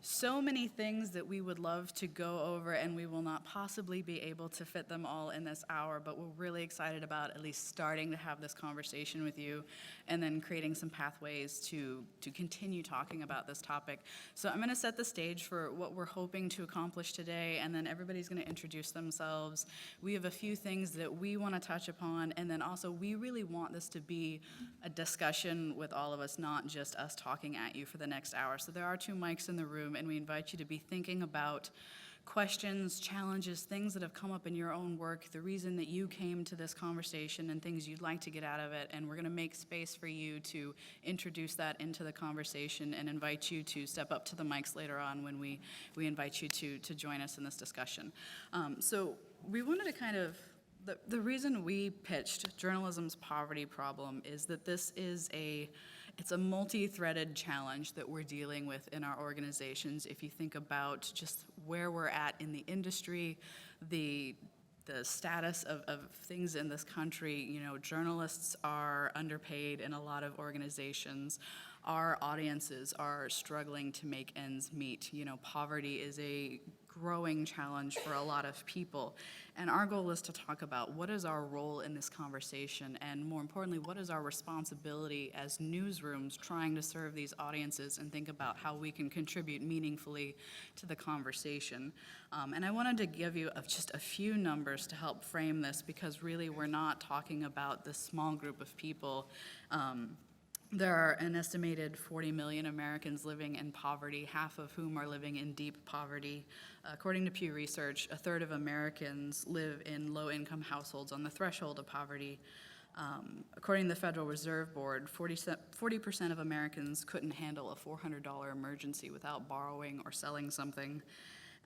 so many things that we would love to go over, and we will not possibly be able to fit them all in this hour, but we're really excited about at least starting to have this conversation with you and then creating some pathways to continue talking about this topic. So I'm going to set the stage for what we're hoping to accomplish today, and then everybody's going to introduce themselves. We have a few things that we want to touch upon, and then also we really want this to be a discussion with all of us, not just us talking at you for the next hour. So there are 2 mics in the room, and we invite you to be thinking about questions, challenges, things that have come up in your own work, the reason that you came to this conversation, and things you'd like to get out of it. And we're going to make space for you to introduce that into the conversation and invite you to step up to the mics later on when we invite you to join us in this discussion. So we wanted to kind of, the reason we pitched Journalism's Poverty Problem is that this is it's a multi-threaded challenge that we're dealing with in our organizations. If you think about just where we're at in the industry, the status of things in this country, journalists are underpaid in a lot of organizations. Our audiences are struggling to make ends meet. Poverty is a growing challenge for a lot of people. And our goal is to talk about what is our role in this conversation, and more importantly, what is our responsibility as newsrooms trying to serve these audiences and think about how we can contribute meaningfully to the conversation. And I wanted to give you just a few numbers to help frame this, because really we're not talking about this small group of people. There are an estimated 40 million Americans living in poverty, half of whom are living in deep poverty. According to Pew Research, a third of Americans live in low-income households on the threshold of poverty. According to the Federal Reserve Board, 40% of Americans couldn't handle a $400 emergency without borrowing or selling something.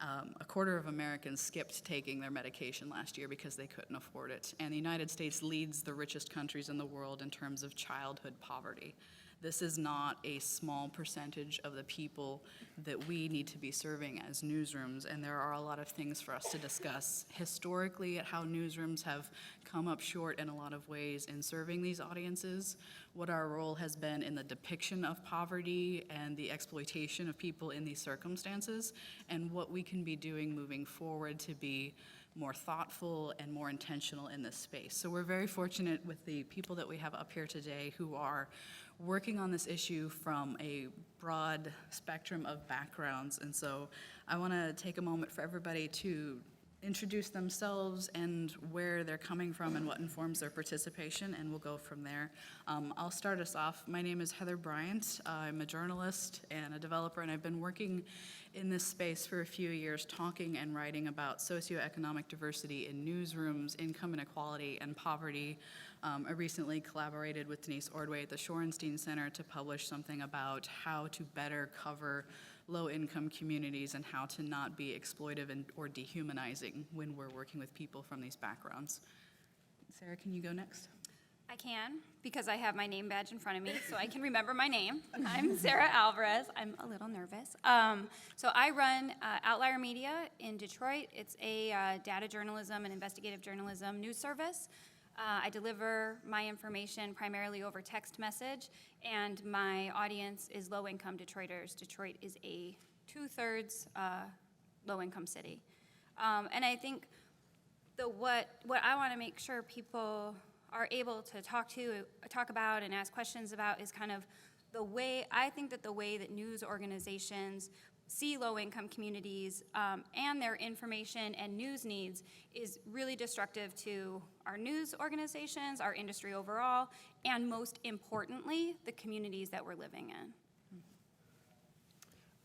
A quarter of Americans skipped taking their medication last year because they couldn't afford it. And the United States leads the richest countries in the world in terms of childhood poverty. This is not a small percentage of the people that we need to be serving as newsrooms, and there are a lot of things for us to discuss historically at how newsrooms have come up short in a lot of ways in serving these audiences, what our role has been in the depiction of poverty and the exploitation of people in these circumstances, and what we can be doing moving forward to be more thoughtful and more intentional in this space. So we're very fortunate with the people that we have up here today who are working on this issue from a broad spectrum of backgrounds. And so I want to take a moment for everybody to introduce themselves and where they're coming from and what informs their participation, and we'll go from there. I'll start us off. My name is Heather Bryant. I'm a journalist and a developer, and I've been working in this space for a few years, talking and writing about socioeconomic diversity in newsrooms, income inequality, and poverty. I recently collaborated with Denise Ordway at the Shorenstein Center to publish something about how to better cover low-income communities and how to not be exploitive or dehumanizing when we're working with people from these backgrounds. Sarah, can you go next? I can, because I have my name badge in front of me, so I can remember my name. I'm Sarah Alvarez. I'm a little nervous. So I run Outlier Media in Detroit. It's a data journalism and investigative journalism news service. I deliver my information primarily over text message, and my audience is low-income Detroiters. Detroit is a 2/3 low-income city. And I think what I want to make sure people are able to talk about and ask questions about is kind of the way that news organizations see low-income communities and their information and news needs is really destructive to our news organizations, our industry overall, and most importantly, the communities that we're living in.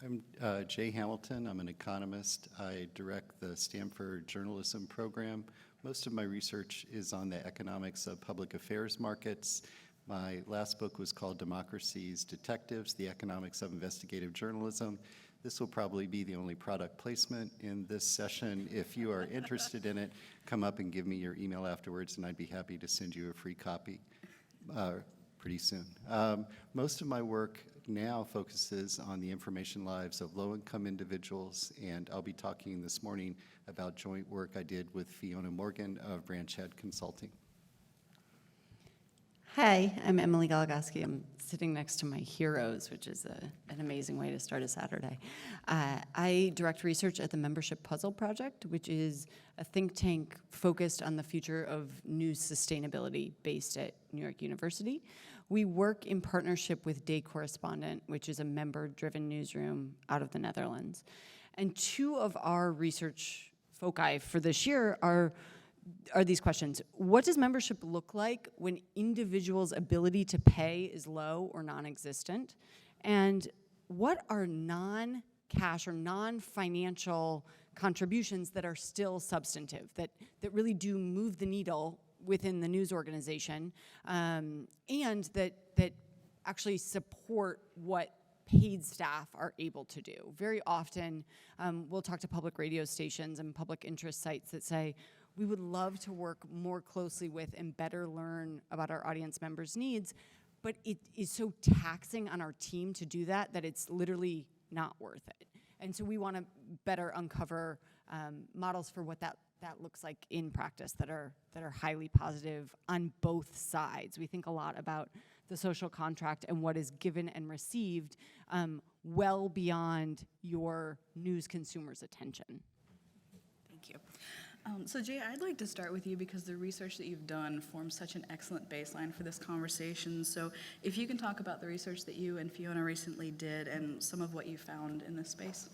I'm Jay Hamilton. I'm an economist. I direct the Stanford Journalism Program. Most of my research is on the economics of public affairs markets. My last book was called Democracy's Detectives, The Economics of Investigative Journalism. This will probably be the only product placement in this session. If you are interested in it, come up and give me your email afterwards, and I'd be happy to send you a free copy pretty soon. Most of my work now focuses on the information lives of low-income individuals, and I'll be talking this morning about joint work I did with Fiona Morgan of Branch Head Consulting. Hi, I'm Emily Goligoski. I'm sitting next to my heroes, which is an amazing way to start a Saturday. I direct research at the Membership Puzzle Project, which is a think tank focused on the future of news sustainability based at New York University. We work in partnership with Day Correspondent, which is a member-driven newsroom out of the Netherlands. And two of our research foci for this year are these questions. What does membership look like when individuals' ability to pay is low or non-existent? And what are non-cash or non-financial contributions that are still substantive, that really do move the needle within the news organization, and that actually support what paid staff are able to do? Very often, we'll talk to public radio stations and public interest sites that say, we would love to work more closely with and better learn about our audience members' needs, but it is so taxing on our team to do that it's literally not worth it. And so we want to better uncover models for what that looks like in practice that are highly positive on both sides. We think a lot about the social contract and what is given and received well beyond your news consumer's attention. Thank you. So Jay, I'd like to start with you because the research that you've done forms such an excellent baseline for this conversation. So if you can talk about the research that you and Fiona recently did and some of what you found in this space.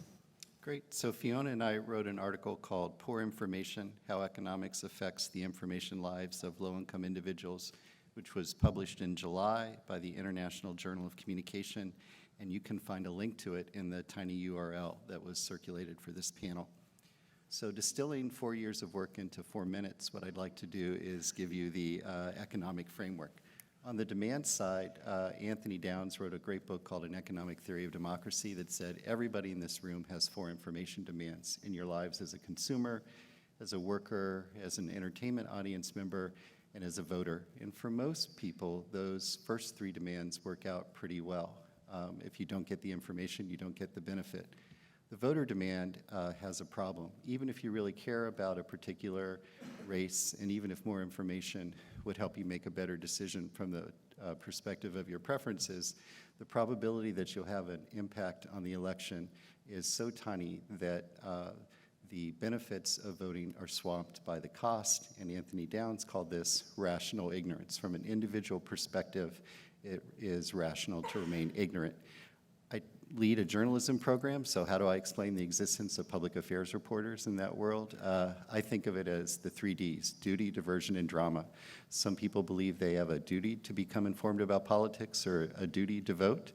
Great. So Fiona and I wrote an article called Poor Information, How Economics Affects the Information Lives of Low-Income Individuals, which was published in July by the International Journal of Communication, and you can find a link to it in the tiny URL that was circulated for this panel. So distilling 4 years of work into 4 minutes, what I'd like to do is give you the economic framework. On the demand side, Anthony Downs wrote a great book called An Economic Theory of Democracy that said everybody in this room has 4 information demands in your lives as a consumer, as a worker, as an entertainment audience member, and as a voter. And for most people, those first 3 demands work out pretty well. If you don't get the information, you don't get the benefit. The voter demand has a problem. Even if you really care about a particular race, and even if more information would help you make a better decision from the perspective of your preferences, the probability that you'll have an impact on the election is so tiny that the benefits of voting are swamped by the cost, and Anthony Downs called this rational ignorance. From an individual perspective, it is rational to remain ignorant. I lead a journalism program, so how do I explain the existence of public affairs reporters in that world? I think of it as the 3 Ds, duty, diversion, and drama. Some people believe they have a duty to become informed about politics or a duty to vote.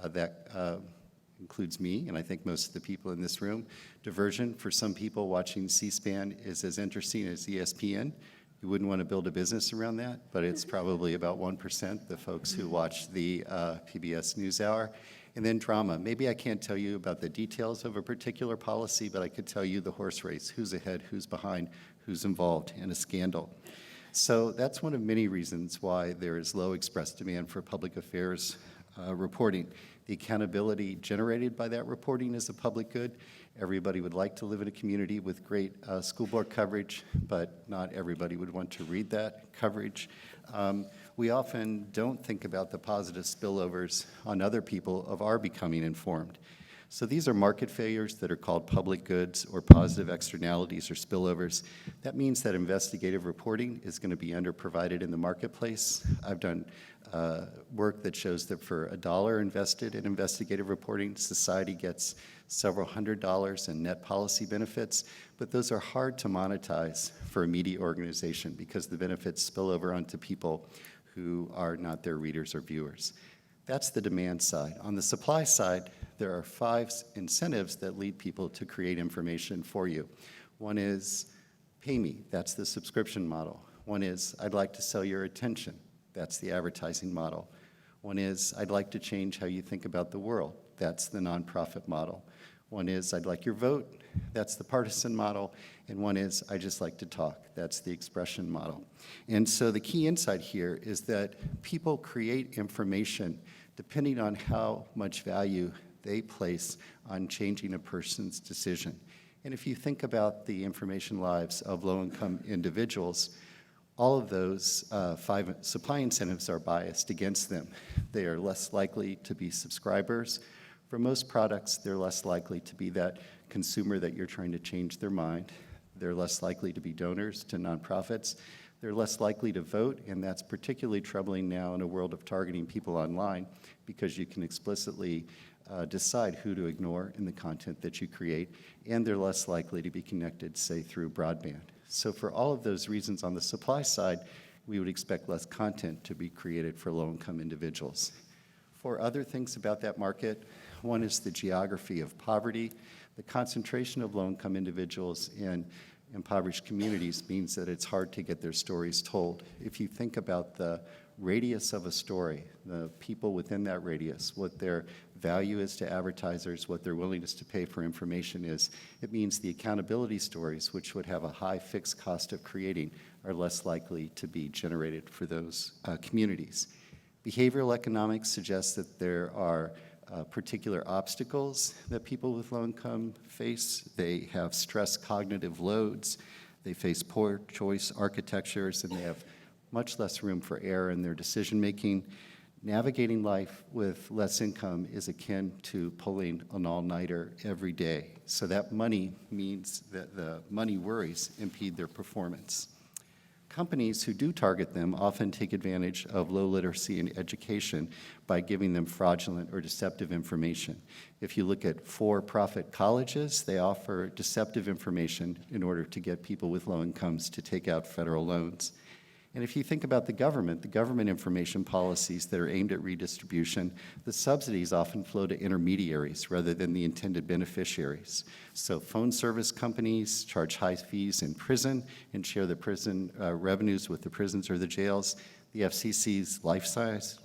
That includes me, and I think most of the people in this room. Diversion, for some people, watching C-SPAN is as interesting as ESPN. You wouldn't want to build a business around that, but it's probably about 1%, the folks who watch the PBS NewsHour. And then drama. Maybe I can't tell you about the details of a particular policy, but I could tell you the horse race, who's ahead, who's behind, who's involved in a scandal. So that's one of many reasons why there is low expressed demand for public affairs reporting. The accountability generated by that reporting is a public good. Everybody would like to live in a community with great school board coverage, but not everybody would want to read that coverage. We often don't think about the positive spillovers on other people of our becoming informed. So these are market failures that are called public goods or positive externalities or spillovers. That means that investigative reporting is going to be underprovided in the marketplace. I've done work that shows that for $1 invested in investigative reporting, society gets several $100s in net policy benefits, but those are hard to monetize for a media organization because the benefits spill over onto people who are not their readers or viewers. That's the demand side. On the supply side, there are 5 incentives that lead people to create information for you. One is, pay me, that's the subscription model. One is, I'd like to sell your attention, that's the advertising model. One is, I'd like to change how you think about the world, that's the nonprofit model. One is, I'd like your vote, that's the partisan model. And one is, I just like to talk, that's the expression model. And so the key insight here is that people create information depending on how much value they place on changing a person's decision. And if you think about the information lives of low-income individuals, All of those 5 supply incentives are biased against them. They are less likely to be subscribers. For most products, they're less likely to be that consumer that you're trying to change their mind. They're less likely to be donors to nonprofits. They're less likely to vote, and that's particularly troubling now in a world of targeting people online, because you can explicitly decide who to ignore in the content that you create, and they're less likely to be connected, say, through broadband. So for all of those reasons on the supply side, we would expect less content to be created for low-income individuals. For other things about that market, one is the geography of poverty. The concentration of low-income individuals in impoverished communities means that it's hard to get their stories told. If you think about the radius of a story, the people within that radius, what their value is to advertisers, what their willingness to pay for information is, it means the accountability stories, which would have a high fixed cost of creating, are less likely to be generated for those communities. Behavioral economics suggests that there are particular obstacles that people with low income face. They have stress cognitive loads, they face poor choice architectures, and they have much less room for error in their decision making. Navigating life with less income is akin to pulling an all-nighter every day. So that money means that the money worries impede their performance. Companies who do target them often take advantage of low literacy in education by giving them fraudulent or deceptive information. If you look at for-profit colleges, they offer deceptive information in order to get people with low incomes to take out federal loans. And if you think about the government information policies that are aimed at redistribution, the subsidies often flow to intermediaries rather than the intended beneficiaries. So phone service companies charge high fees in prison and share the prison revenues with the prisons or the jails. The FCC's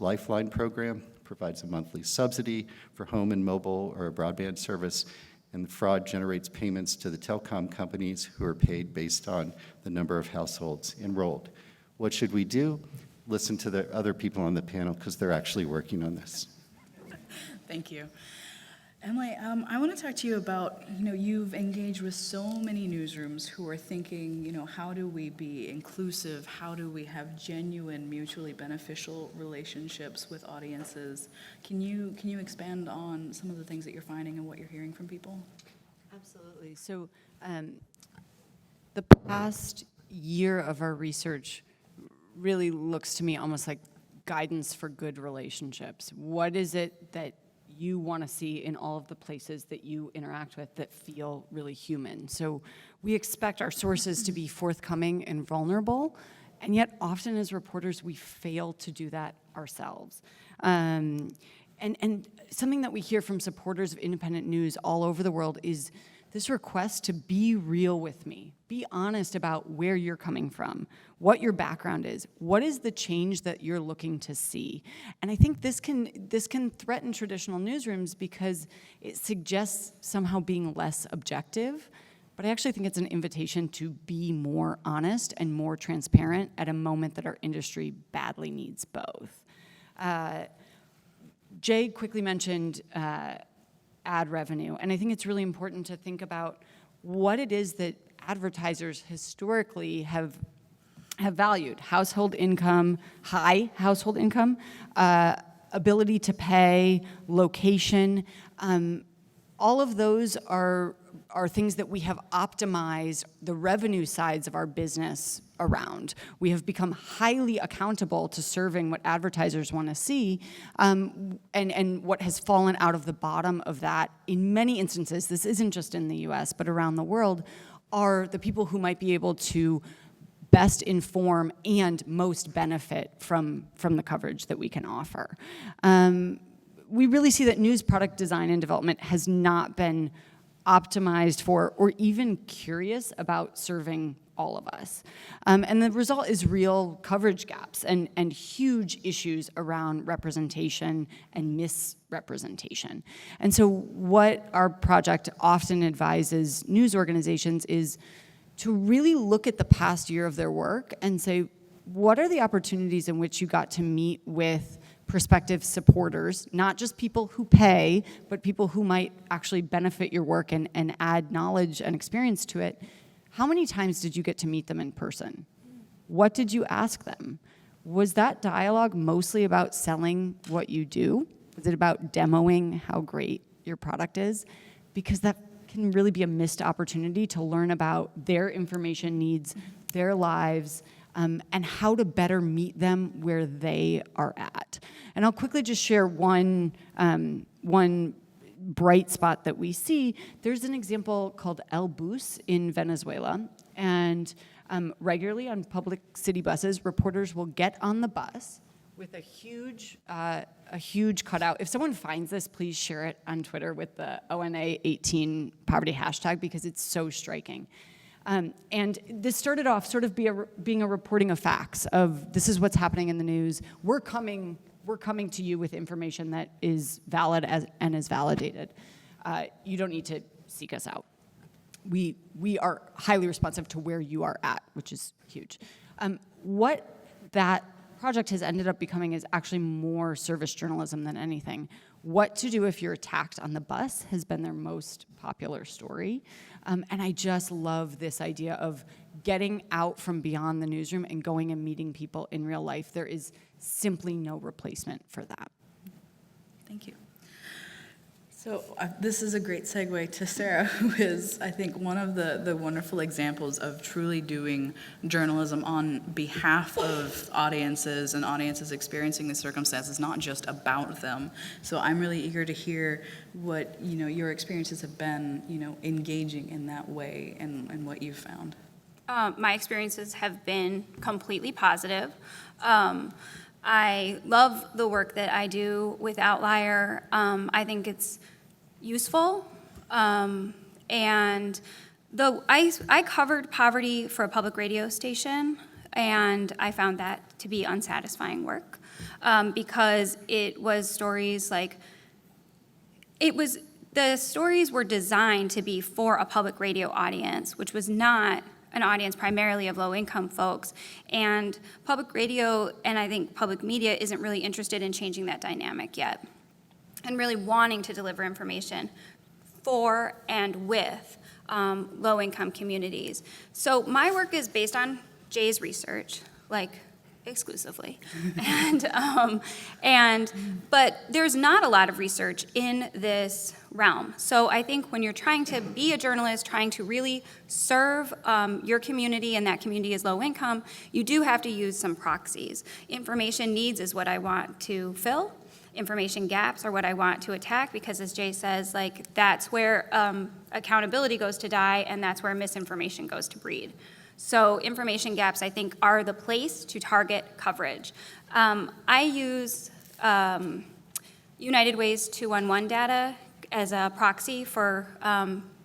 Lifeline program provides a monthly subsidy for home and mobile or broadband service, and the fraud generates payments to the telecom companies who are paid based on the number of households enrolled. What should we do? Listen to the other people on the panel, because they're actually working on this. Thank you. Emily, I want to talk to you about, you've engaged with so many newsrooms who are thinking, how do we be inclusive? How do we have genuine, mutually beneficial relationships with audiences? Can you expand on some of the things that you're finding and what you're hearing from people? Absolutely. So the past year of our research really looks to me almost like guidance for good relationships. What is it that you want to see in all of the places that you interact with that feel really human? So we expect our sources to be forthcoming and vulnerable, and yet often as reporters we fail to do that ourselves. And something that we hear from supporters of independent news all over the world is this request to be real with me. Be honest about where you're coming from, what your background is, what is the change that you're looking to see. And I think this can threaten traditional newsrooms because it suggests somehow being less objective, but I actually think it's an invitation to be more honest and more transparent at a moment that our industry badly needs both. Jay quickly mentioned ad revenue, and I think it's really important to think about what it is that advertisers historically have valued. Household income, high household income, ability to pay, location. All of those are things that we have optimized the revenue sides of our business around. We have become highly accountable to serving what advertisers want to see, and what has fallen out of the bottom of that in many instances, this isn't just in the US, but around the world, are the people who might be able to best inform and most benefit from the coverage that we can offer. We really see that news product design and development has not been optimized for or even curious about serving all of us. And the result is real coverage gaps and huge issues around representation and misrepresentation. And so what our project often advises news organizations is to really look at the past year of their work and say, what are the opportunities in which you got to meet with prospective supporters, not just people who pay, but people who might actually benefit your work and add knowledge and experience to it? How many times did you get to meet them in person? What did you ask them? Was that dialogue mostly about selling what you do? Was it about demoing how great your product is? Because that can really be a missed opportunity to learn about their information needs, their lives, and how to better meet them where they are at. And I'll quickly just share one bright spot that we see. There's an example called El Bus in Venezuela, and regularly on public city buses, reporters will get on the bus with a huge cutout. If someone finds this, please share it on Twitter with the ONA18 poverty hashtag, because it's so striking. And this started off sort of being a reporting of facts of this is what's happening in the news. We're coming to you with information that is valid and is validated. You don't need to seek us out. We are highly responsive to where you are at, which is huge. What that project has ended up becoming is actually more service journalism than anything. What to do if you're attacked on the bus has been their most popular story. And I just love this idea of getting out from beyond the newsroom and going and meeting people in real life. There is simply no replacement for that. Thank you. So this is a great segue to Sarah, who is, I think, one of the wonderful examples of truly doing journalism on behalf of audiences and audiences experiencing the circumstances, not just about them. So I'm really eager to hear what, your experiences have been, engaging in that way and what you've found. My experiences have been completely positive. I love the work that I do with Outlier. I think it's useful. And I covered poverty for a public radio station, and I found that to be unsatisfying work because it was stories like, the stories were designed to be for a public radio audience, which was not an audience primarily of low-income folks. And public radio, and I think public media, isn't really interested in changing that dynamic yet, and really wanting to deliver information for and with low-income communities. So my work is based on Jay's research, like exclusively. But there's not a lot of research in this realm. So I think when you're trying to be a journalist, trying to really serve your community, and that community is low income, you do have to use some proxies. Information needs is what I want to fill. Information gaps are what I want to attack, because as Jay says, like, that's where accountability goes to die, and that's where misinformation goes to breed. So information gaps, I think, are the place to target coverage. I use United Way's 211 data as a proxy for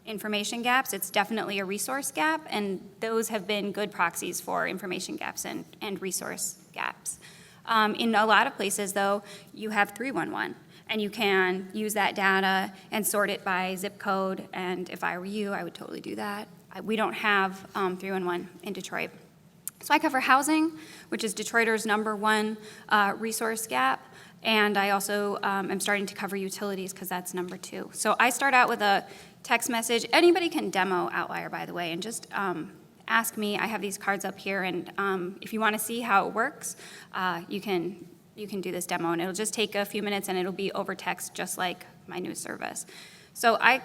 information gaps. It's definitely a resource gap, and those have been good proxies for information gaps and resource gaps. In a lot of places, though, you have 311, and you can use that data and sort it by zip code, and if I were you, I would totally do that. We don't have 311 in Detroit. So I cover housing, which is Detroiters' #1 resource gap, and I also am starting to cover utilities, because that's #2. So I start out with a text message. Anybody can demo Outlier, by the way, and just ask me. I have these cards up here, and if you want to see how it works, you can do this demo, and it'll just take a few minutes, and it'll be over text, just like my news service. So I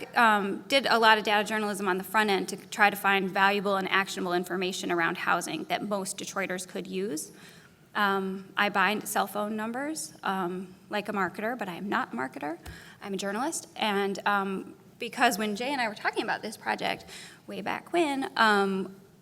did a lot of data journalism on the front end to try to find valuable and actionable information around housing that most Detroiters could use. I bind cell phone numbers like a marketer, but I am not a marketer. I'm a journalist. And because when Jay and I were talking about this project way back when,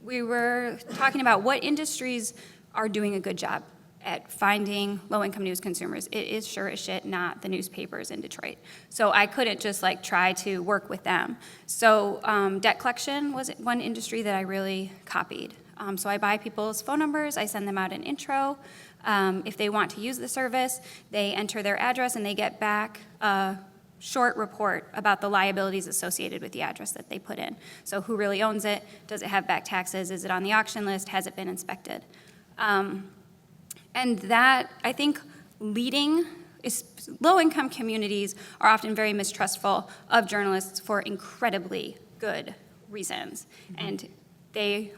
we were talking about what industries are doing a good job at finding low-income news consumers. It is sure as shit not the newspapers in Detroit. So I couldn't just try to work with them. So debt collection was one industry that I really copied. So I buy people's phone numbers, I send them out an intro. If they want to use the service, they enter their address and they get back a short report about the liabilities associated with the address that they put in. So who really owns it? Does it have back taxes? Is it on the auction list? Has it been inspected? And that, I think, low-income communities are often very mistrustful of journalists for incredibly good reasons. And they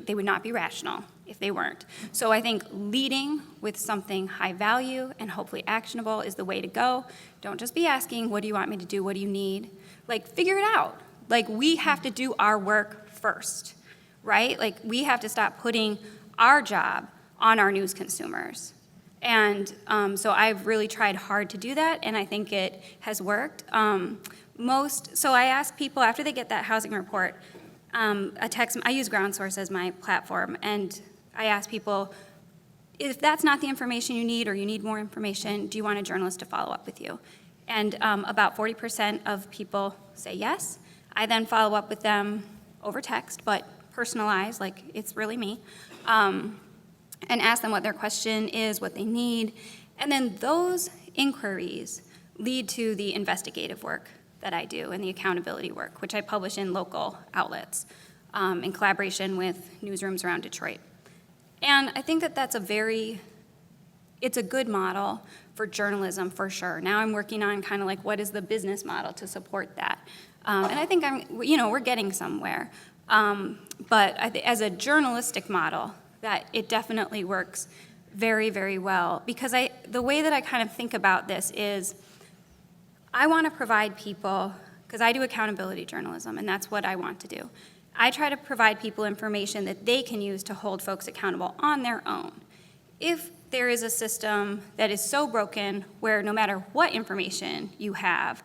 they would not be rational if they weren't. So I think leading with something high value and hopefully actionable is the way to go. Don't just be asking, what do you want me to do? What do you need? Like, figure it out. Like, we have to do our work first, right? Like, we have to stop putting our job on our news consumers. And so I've really tried hard to do that, and I think it has worked. So I ask people after they get that housing report, I use GroundSource as my platform, and I ask people, if that's not the information you need or you need more information, do you want a journalist to follow up with you? And about 40% of people say yes. I then follow up with them over text, but personalized, like it's really me, and ask them what their question is, what they need. And then those inquiries lead to the investigative work that I do and the accountability work, which I publish in local outlets in collaboration with newsrooms around Detroit. And I think that it's a good model for journalism for sure. Now I'm working on kind of like what is the business model to support that. And I think we're getting somewhere. But as a journalistic model, that it definitely works very, very well. Because the way that I kind of think about this is, I want to provide people, because I do accountability journalism, and that's what I want to do. I try to provide people information that they can use to hold folks accountable on their own. If there is a system that is so broken where no matter what information you have,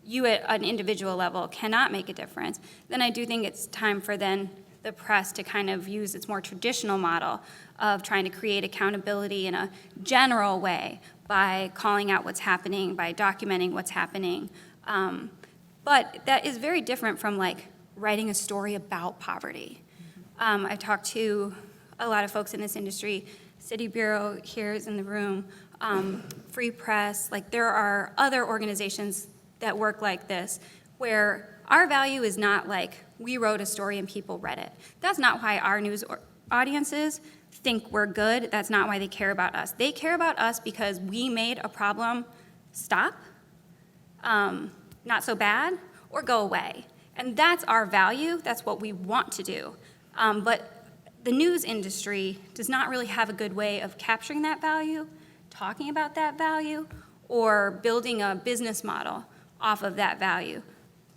you at an individual level cannot make a difference, then I do think it's time for then the press to kind of use its more traditional model of trying to create accountability in a general way by calling out what's happening, by documenting what's happening. But that is very different from like writing a story about poverty. I've talked to a lot of folks in this industry. City Bureau here is in the room, Free Press, like there are other organizations that work like this where our value is not like we wrote a story and people read it. That's not why our news audiences think we're good. That's not why they care about us. They care about us because we made a problem stop, not so bad, or go away. And that's our value. That's what we want to do. But the news industry does not really have a good way of capturing that value, talking about that value, or building a business model off of that value.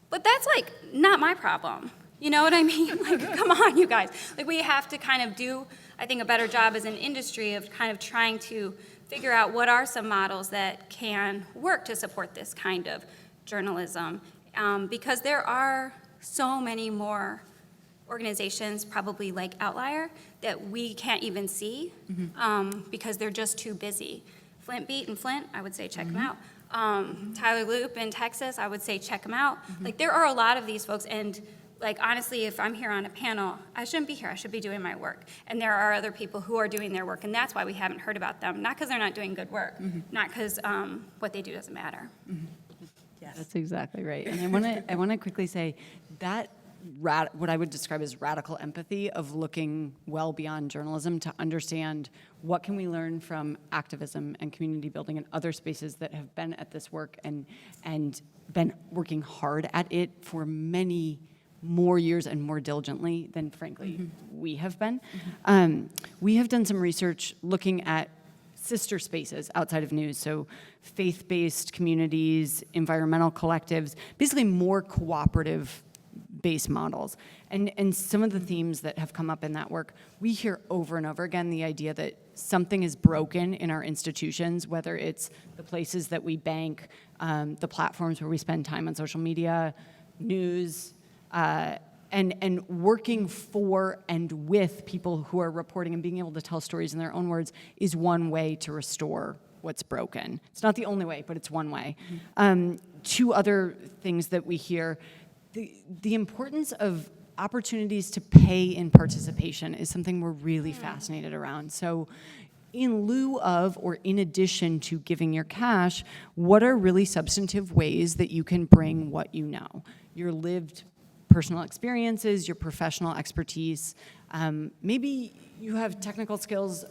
But that's like not my problem. You know what I mean? Like, come on, you guys. Like, we have to kind of do, I think, a better job as an industry of kind of trying to figure out what are some models that can work to support this kind of journalism. Because there are so many more organizations, probably like Outlier, that we can't even see because they're just too busy. Flint Beat in Flint, I would say check them out. Tyler Loop in Texas, I would say check them out. Like, there are a lot of these folks, and like, honestly, if I'm here on a panel, I shouldn't be here. I should be doing my work. And there are other people who are doing their work, and that's why we haven't heard about them. Not because they're not doing good work, not because what they do doesn't matter. Yes. That's exactly right. And I want to quickly say that what I would describe as radical empathy of looking well beyond journalism to understand what can we learn from activism and community building and other spaces that have been at this work and been working hard at it for many more years and more diligently than, frankly, we have been. We have done some research looking at sister spaces outside of news, so faith-based communities, environmental collectives, basically more cooperative-based models. And some of the themes that have come up in that work, we hear over and over again the idea that something is broken in our institutions, whether it's the places that we bank, the platforms where we spend time on social media, news, and working for and with people who are reporting and being able to tell stories in their own words is one way to restore what's broken. It's not the only way, but it's one way. Two other things that we hear, the importance of opportunities to pay in participation is something we're really fascinated around. So in lieu of or in addition to giving your cash, what are really substantive ways that you can bring what you know? Your lived personal experiences, your professional expertise. Maybe you have technical skills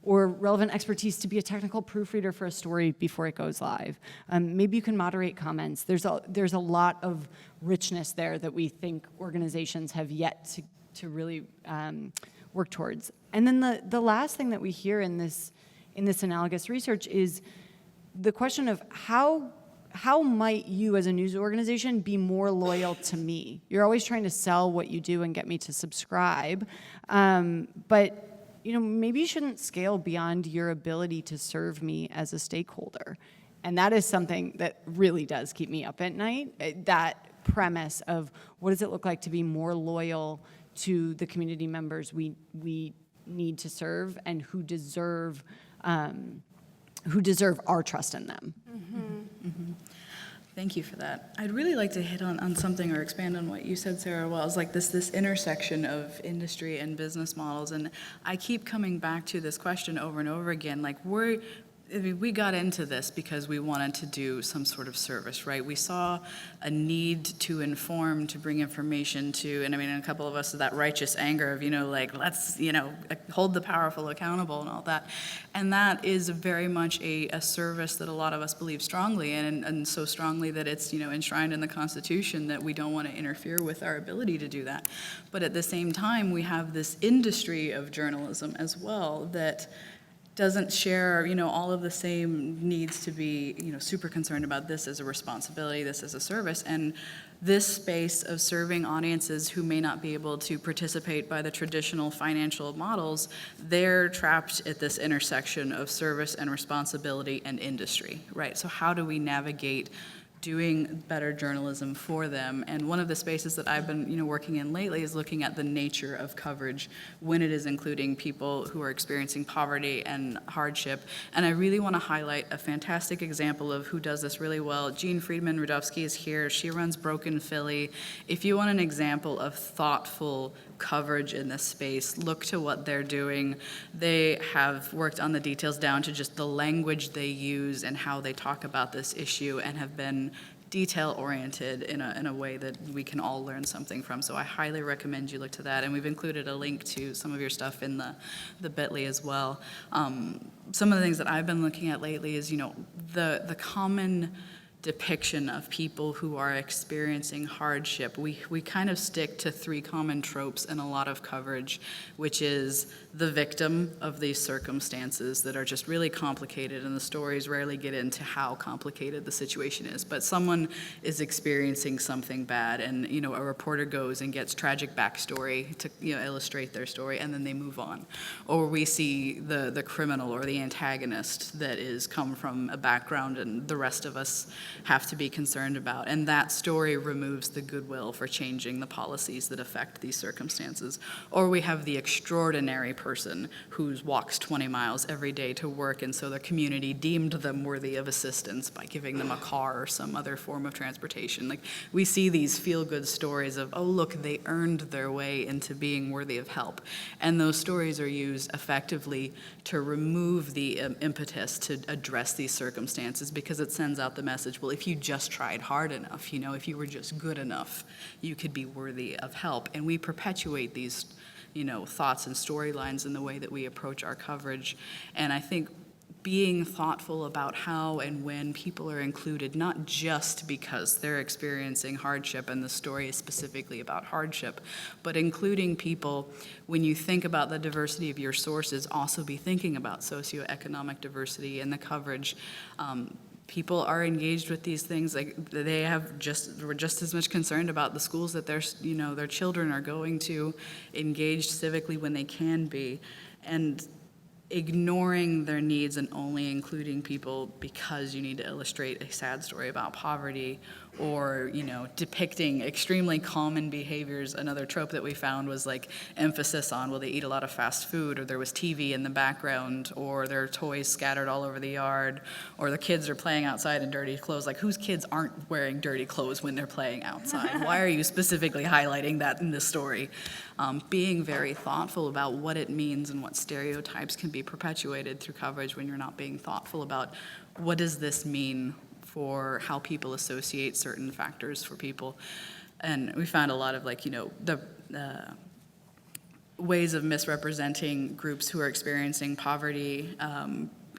or relevant expertise to be a technical proofreader for a story before it goes live. Maybe you can moderate comments. There's a lot of richness there that we think organizations have yet really work towards. And then the last thing that we hear in this analogous research is the question of how might you as a news organization be more loyal to me? You're always trying to sell what you do and get me to subscribe, but maybe you shouldn't scale beyond your ability to serve me as a stakeholder. And that is something that really does keep me up at night, that premise of what does it look like to be more loyal to the community members we need to serve and who deserve our trust in them. Thank you for that. I'd really like to hit on something or expand on what you said, Sarah, well, it's like this intersection of industry and business models. And I keep coming back to this question over and over again, like we got into this because we wanted to do some sort of service, right? We saw a need to inform, to bring information to, and I mean, a couple of us, that righteous anger of, let's, hold the powerful accountable and all that. And that is very much a service that a lot of us believe strongly in, and so strongly that it's, enshrined in the Constitution that we don't want to interfere with our ability to do that. But at the same time, we have this industry of journalism as well that doesn't share, all of the same needs to be, super concerned about this as a responsibility, this as a service. And this space of serving audiences who may not be able to participate by the traditional financial models, they're trapped at this intersection of service and responsibility and industry, right? So how do we navigate doing better journalism for them? And one of the spaces that I've been working in lately is looking at the nature of coverage when it is including people who are experiencing poverty and hardship. And I really want to highlight a fantastic example of who does this really well. Jean Friedman-Rudofsky is here. She runs Broken Philly. If you want an example of thoughtful coverage in this space, look to what they're doing. They have worked on the details down to just the language they use and how they talk about this issue, and have been detail-oriented in a way that we can all learn something from. So I highly recommend you look to that. And we've included a link to some of your stuff in the bit.ly as well. Some of the things that I've been looking at lately is, the common depiction of people who are experiencing hardship. We kind of stick to three common tropes in a lot of coverage, which is the victim of these circumstances that are just really complicated, and the stories rarely get into how complicated the situation is. But someone is experiencing something bad, and a reporter goes and gets tragic backstory to illustrate their story, and then they move on. Or we see the criminal or the antagonist that is come from a background and the rest of us have to be concerned about. And that story removes the goodwill for changing the policies that affect these circumstances. Or we have the extraordinary person who walks 20 miles every day to work, and so the community deemed them worthy of assistance by giving them a car or some other form of transportation. Like, we see these feel-good stories of, oh, look, they earned their way into being worthy of help. And those stories are used effectively to remove the impetus to address these circumstances, because it sends out the message, well, if you just tried hard enough, if you were just good enough, you could be worthy of help. And we perpetuate these, thoughts and storylines in the way that we approach our coverage. And I think being thoughtful about how and when people are included, not just because they're experiencing hardship and the story is specifically about hardship, but including people, when you think about the diversity of your sources, also be thinking about socioeconomic diversity in the coverage. People are engaged with these things, like we're just as much concerned about the schools that their children are going to, engaged civically when they can be, and ignoring their needs and only including people because you need to illustrate a sad story about poverty, or depicting extremely common behaviors. Another trope that we found was like emphasis on, well, they eat a lot of fast food, or there was TV in the background, or there are toys scattered all over the yard, or the kids are playing outside in dirty clothes. Like, whose kids aren't wearing dirty clothes when they're playing outside? Why are you specifically highlighting that in this story? Being very thoughtful about what it means and what stereotypes can be perpetuated through coverage when you're not being thoughtful about what does this mean for how people associate certain factors for people. And we found a lot of the ways of misrepresenting groups who are experiencing poverty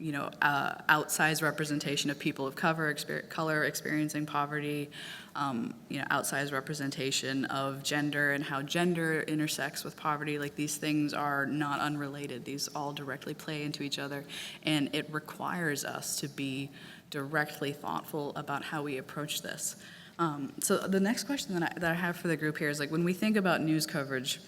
outsized representation of people of color experiencing poverty, outsized representation of gender and how gender intersects with poverty. Like, these things are not unrelated. These all directly play into each other, and it requires us to be directly thoughtful about how we approach this. So the next question that I have for the group here is, like, when we think about news coverage,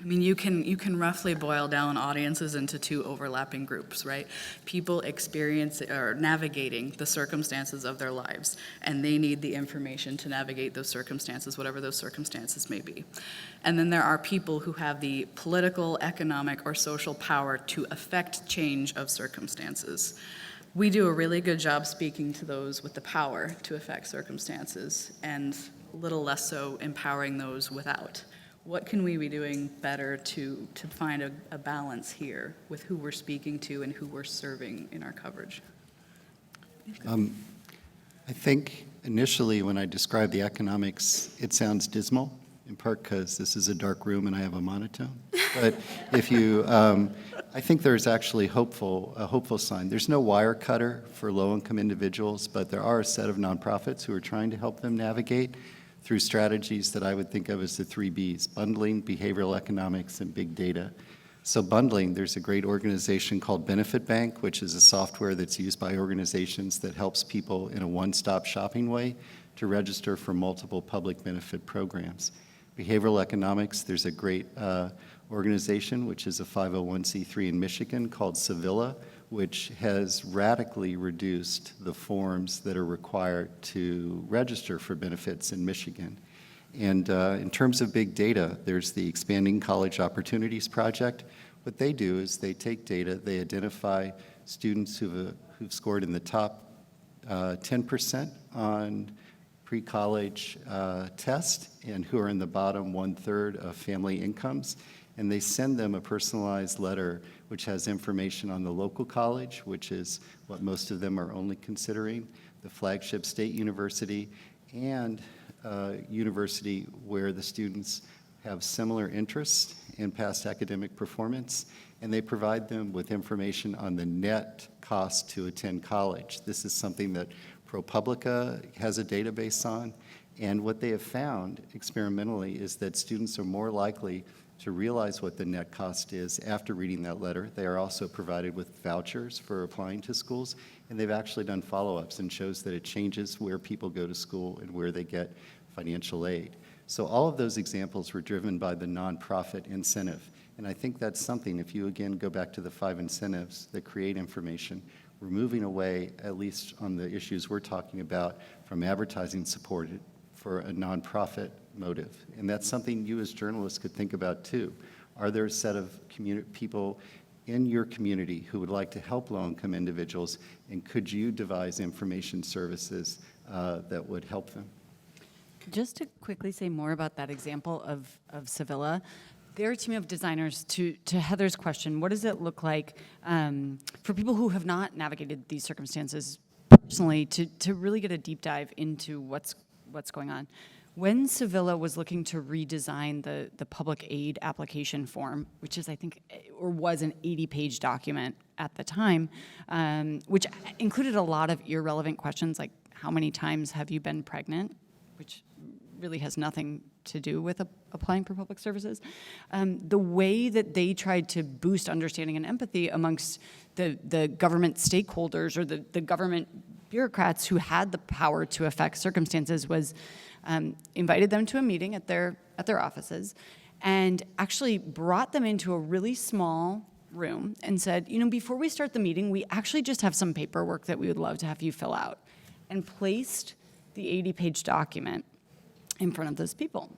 I mean, you can roughly boil down audiences into two overlapping groups, right? People experience or navigating the circumstances of their lives, and they need the information to navigate those circumstances, whatever those circumstances may be. And then there are people who have the political, economic, or social power to affect change of circumstances. We do a really good job speaking to those with the power to affect circumstances, and a little less so empowering those without. What can we be doing better to find a balance here with who we're speaking to and who we're serving in our coverage? I think initially when I describe the economics, it sounds dismal, in part because this is a dark room and I have a monotone. But if you, I think there's actually a hopeful sign. There's no wire cutter for low-income individuals, but there are a set of nonprofits who are trying to help them navigate through strategies that I would think of as the 3 Bs: bundling, behavioral economics, and big data. So bundling, there's a great organization called Benefit Bank, which is a software that's used by organizations that helps people in a one-stop shopping way to register for multiple public benefit programs. Behavioral economics, there's a great organization, which is a 501c3 in Michigan called Sevilla, which has radically reduced the forms that are required to register for benefits in Michigan. And in terms of big data, there's the Expanding College Opportunities Project. What they do is they take data, they identify students who've scored in the top 10% on pre-college test and who are in the bottom 1/3 of family incomes, and they send them a personalized letter which has information on the local college, which is what most of them are only considering, the flagship state university, and university where the students have similar interests in past academic performance, and they provide them with information on the net cost to attend college. This is something that ProPublica has a database on, and what they have found experimentally is that students are more likely to realize what the net cost is after reading that letter. They are also provided with vouchers for applying to schools, and they've actually done follow-ups and shows that it changes where people go to school and where they get financial aid. So all of those examples were driven by the nonprofit incentive, and I think that's something, if you again go back to the 5 incentives that create information, we're moving away, at least on the issues we're talking about, from advertising support for a nonprofit motive. And that's something you as journalists could think about too. Are there a set of people in your community who would like to help low-income individuals, and could you devise information services that would help them? Just to quickly say more about that example of Sevilla, they're a team of designers. To Heather's question, what does it look like for people who have not navigated these circumstances personally to really get a deep dive into what's going on? When Sevilla was looking to redesign the public aid application form, which is, I think, or was an 80-page document at the time, which included a lot of irrelevant questions like, how many times have you been pregnant? Which really has nothing to do with applying for public services. The way that they tried to boost understanding and empathy amongst the government stakeholders or the government bureaucrats who had the power to affect circumstances was invited them to a meeting at their offices and actually brought them into a really small room and said, before we start the meeting, we actually just have some paperwork that we would love to have you fill out, and placed the 80-page document in front of those people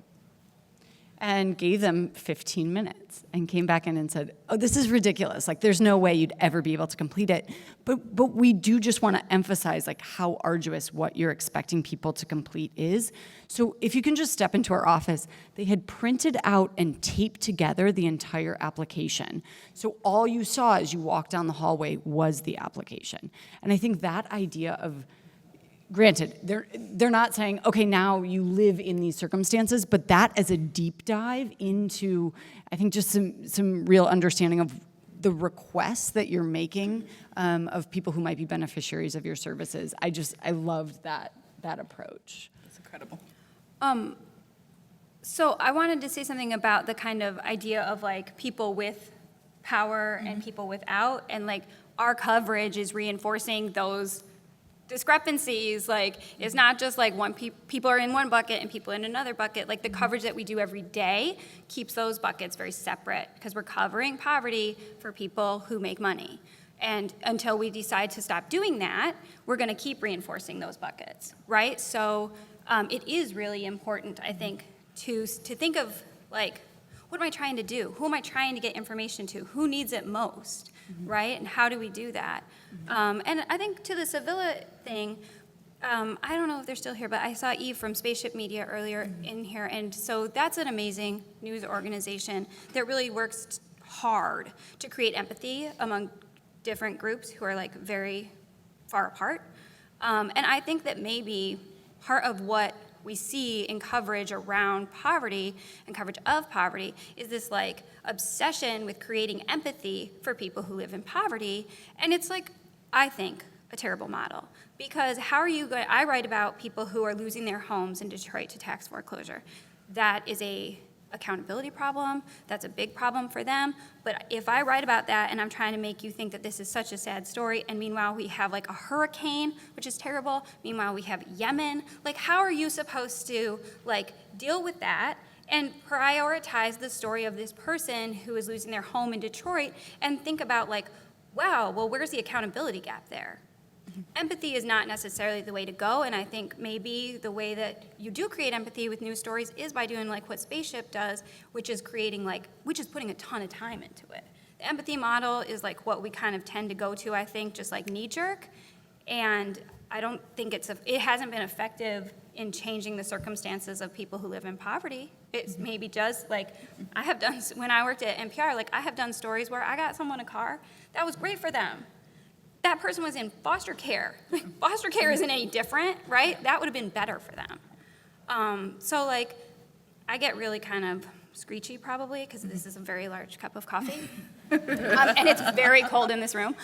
and gave them 15 minutes and came back in and said, oh, this is ridiculous. Like, there's no way you'd ever be able to complete it. But we do just want to emphasize like how arduous what you're expecting people to complete is. So if you can just step into our office, they had printed out and taped together the entire application. So all you saw as you walked down the hallway was the application. And I think that idea of, granted, they're not saying, okay, now you live in these circumstances, but that as a deep dive into, I think, just some real understanding of the requests that you're making of people who might be beneficiaries of your services. I loved that approach. That's incredible. So I wanted to say something about the kind of idea of like people with power and people without, and like our coverage is reinforcing those discrepancies. Like it's not just like people are in one bucket and people in another bucket. Like the coverage that we do every day keeps those buckets very separate, because we're covering poverty for people who make money. And until we decide to stop doing that, we're going to keep reinforcing those buckets, right? So it is really important, I think, to think of like, what am I trying to do? Who am I trying to get information to? Who needs it most, right? And how do we do that? And I think to the Sevilla thing, I don't know if they're still here, but I saw Eve from Spaceship Media earlier in here. And so that's an amazing news organization that really works hard to create empathy among different groups who are like very far apart. And I think that maybe part of what we see in coverage around poverty and coverage of poverty is this like obsession with creating empathy for people who live in poverty. And it's like, I think, a terrible model. Because how are you going, I write about people who are losing their homes in Detroit to tax foreclosure. That is a accountability problem. That's a big problem for them. But if I write about that and I'm trying to make you think that this is such a sad story, and meanwhile we have like a hurricane, which is terrible, meanwhile we have Yemen, like how are you supposed to like deal with that and prioritize the story of this person who is losing their home in Detroit and think about like, wow, well, where's the accountability gap there? Empathy is not necessarily the way to go, and I think maybe the way that you do create empathy with news stories is by doing like what Spaceship does, which is creating which is putting a ton of time into it. The empathy model is like what we kind of tend to go to, I think, just like knee-jerk, and I don't think it hasn't been effective in changing the circumstances of people who live in poverty. It's maybe just like, I have done, when I worked at NPR, like I have done stories where I got someone a car, that was great for them. That person was in foster care. Like, foster care isn't any different, right? That would have been better for them. So like, I get really kind of screechy probably, because this is a very large cup of coffee. And it's very cold in this room.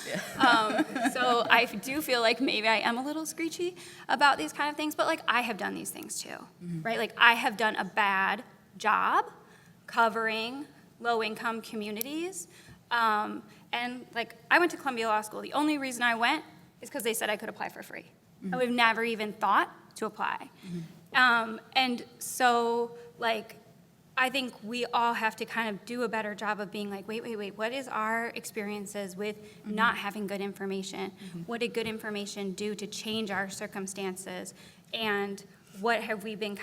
So I do feel like maybe I am a little screechy about these kind of things, but like I have done these things too, right? Like I have done a bad job covering low-income communities. And like, I went to Columbia Law School. The only reason I went is because they said I could apply for free. I would have never even thought to apply. And so like, I think we all have to kind of do a better job of being like, wait, what is our experiences with not having good information? What did good information do to change our circumstances? And what have we been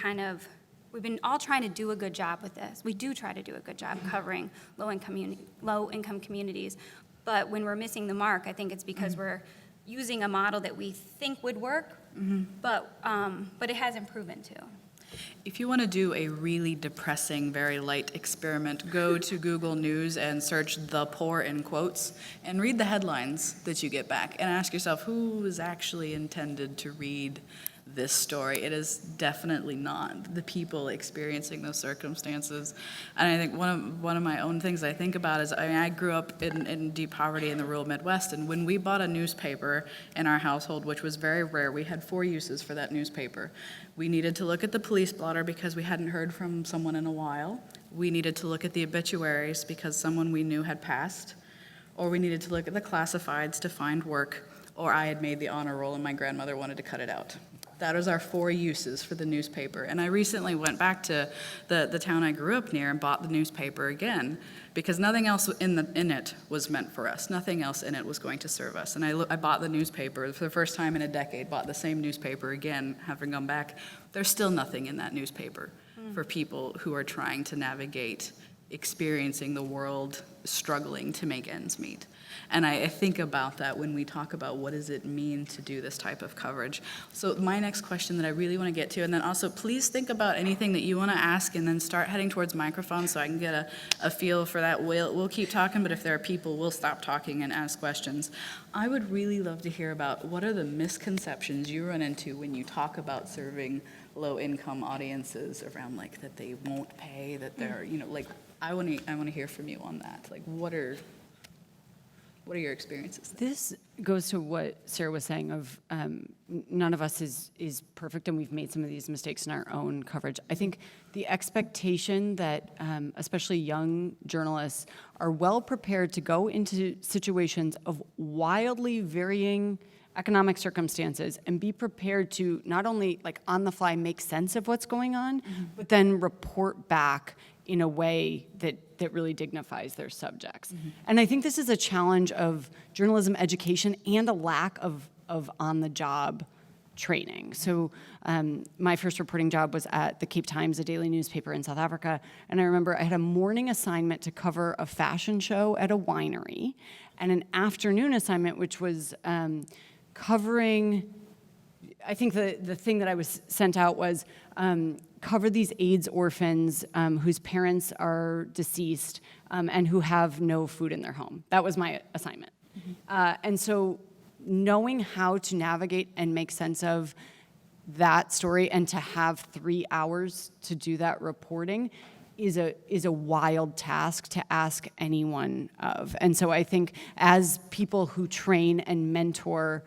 we've been all trying to do a good job with this. We do try to do a good job covering low-income communities. But when we're missing the mark, I think it's because we're using a model that we think would work, but it hasn't proven to. If you want to do a really depressing, very light experiment, go to Google News and search "the poor" in quotes and read the headlines that you get back and ask yourself, who is actually intended to read this story? It is definitely not the people experiencing those circumstances. And I think one of my own things I think about is, I grew up in deep poverty in the rural Midwest, and when we bought a newspaper in our household, which was very rare, we had 4 uses for that newspaper. We needed to look at the police blotter because we hadn't heard from someone in a while. We needed to look at the obituaries because someone we knew had passed. Or we needed to look at the classifieds to find work, or I had made the honor roll and my grandmother wanted to cut it out. That was our 4 uses for the newspaper. And I recently went back to the town I grew up near and bought the newspaper again, because nothing else in it was meant for us. Nothing else in it was going to serve us. And I bought the newspaper for the first time in a decade, bought the same newspaper again, having gone back. There's still nothing in that newspaper for people who are trying to navigate experiencing the world, struggling to make ends meet. And I think about that when we talk about what does it mean to do this type of coverage. So my next question that I really want to get to, and then also please think about anything that you want to ask, and then start heading towards microphones so I can get a feel for that. We'll keep talking, but if there are people, we'll stop talking and ask questions. I would really love to hear about what are the misconceptions you run into when you talk about serving low-income audiences around like that they won't pay, that they're, like, I want to hear from you on that. Like, what are What are your experiences? This goes to what Sarah was saying of none of us is perfect, and we've made some of these mistakes in our own coverage. I think the expectation that especially young journalists are well prepared to go into situations of wildly varying economic circumstances and be prepared to not only like on the fly make sense of what's going on, but then report back in a way that really dignifies their subjects. And I think this is a challenge of journalism education and a lack of on-the-job training. So my first reporting job was at the Cape Times, a daily newspaper in South Africa, and I remember I had a morning assignment to cover a fashion show at a winery, and an afternoon assignment which was covering, I think the thing that I was sent out was cover these AIDS orphans whose parents are deceased and who have no food in their home. That was my assignment. And so knowing how to navigate and make sense of that story and to have 3 hours to do that reporting is a wild task to ask anyone of. And so I think as people who train and mentor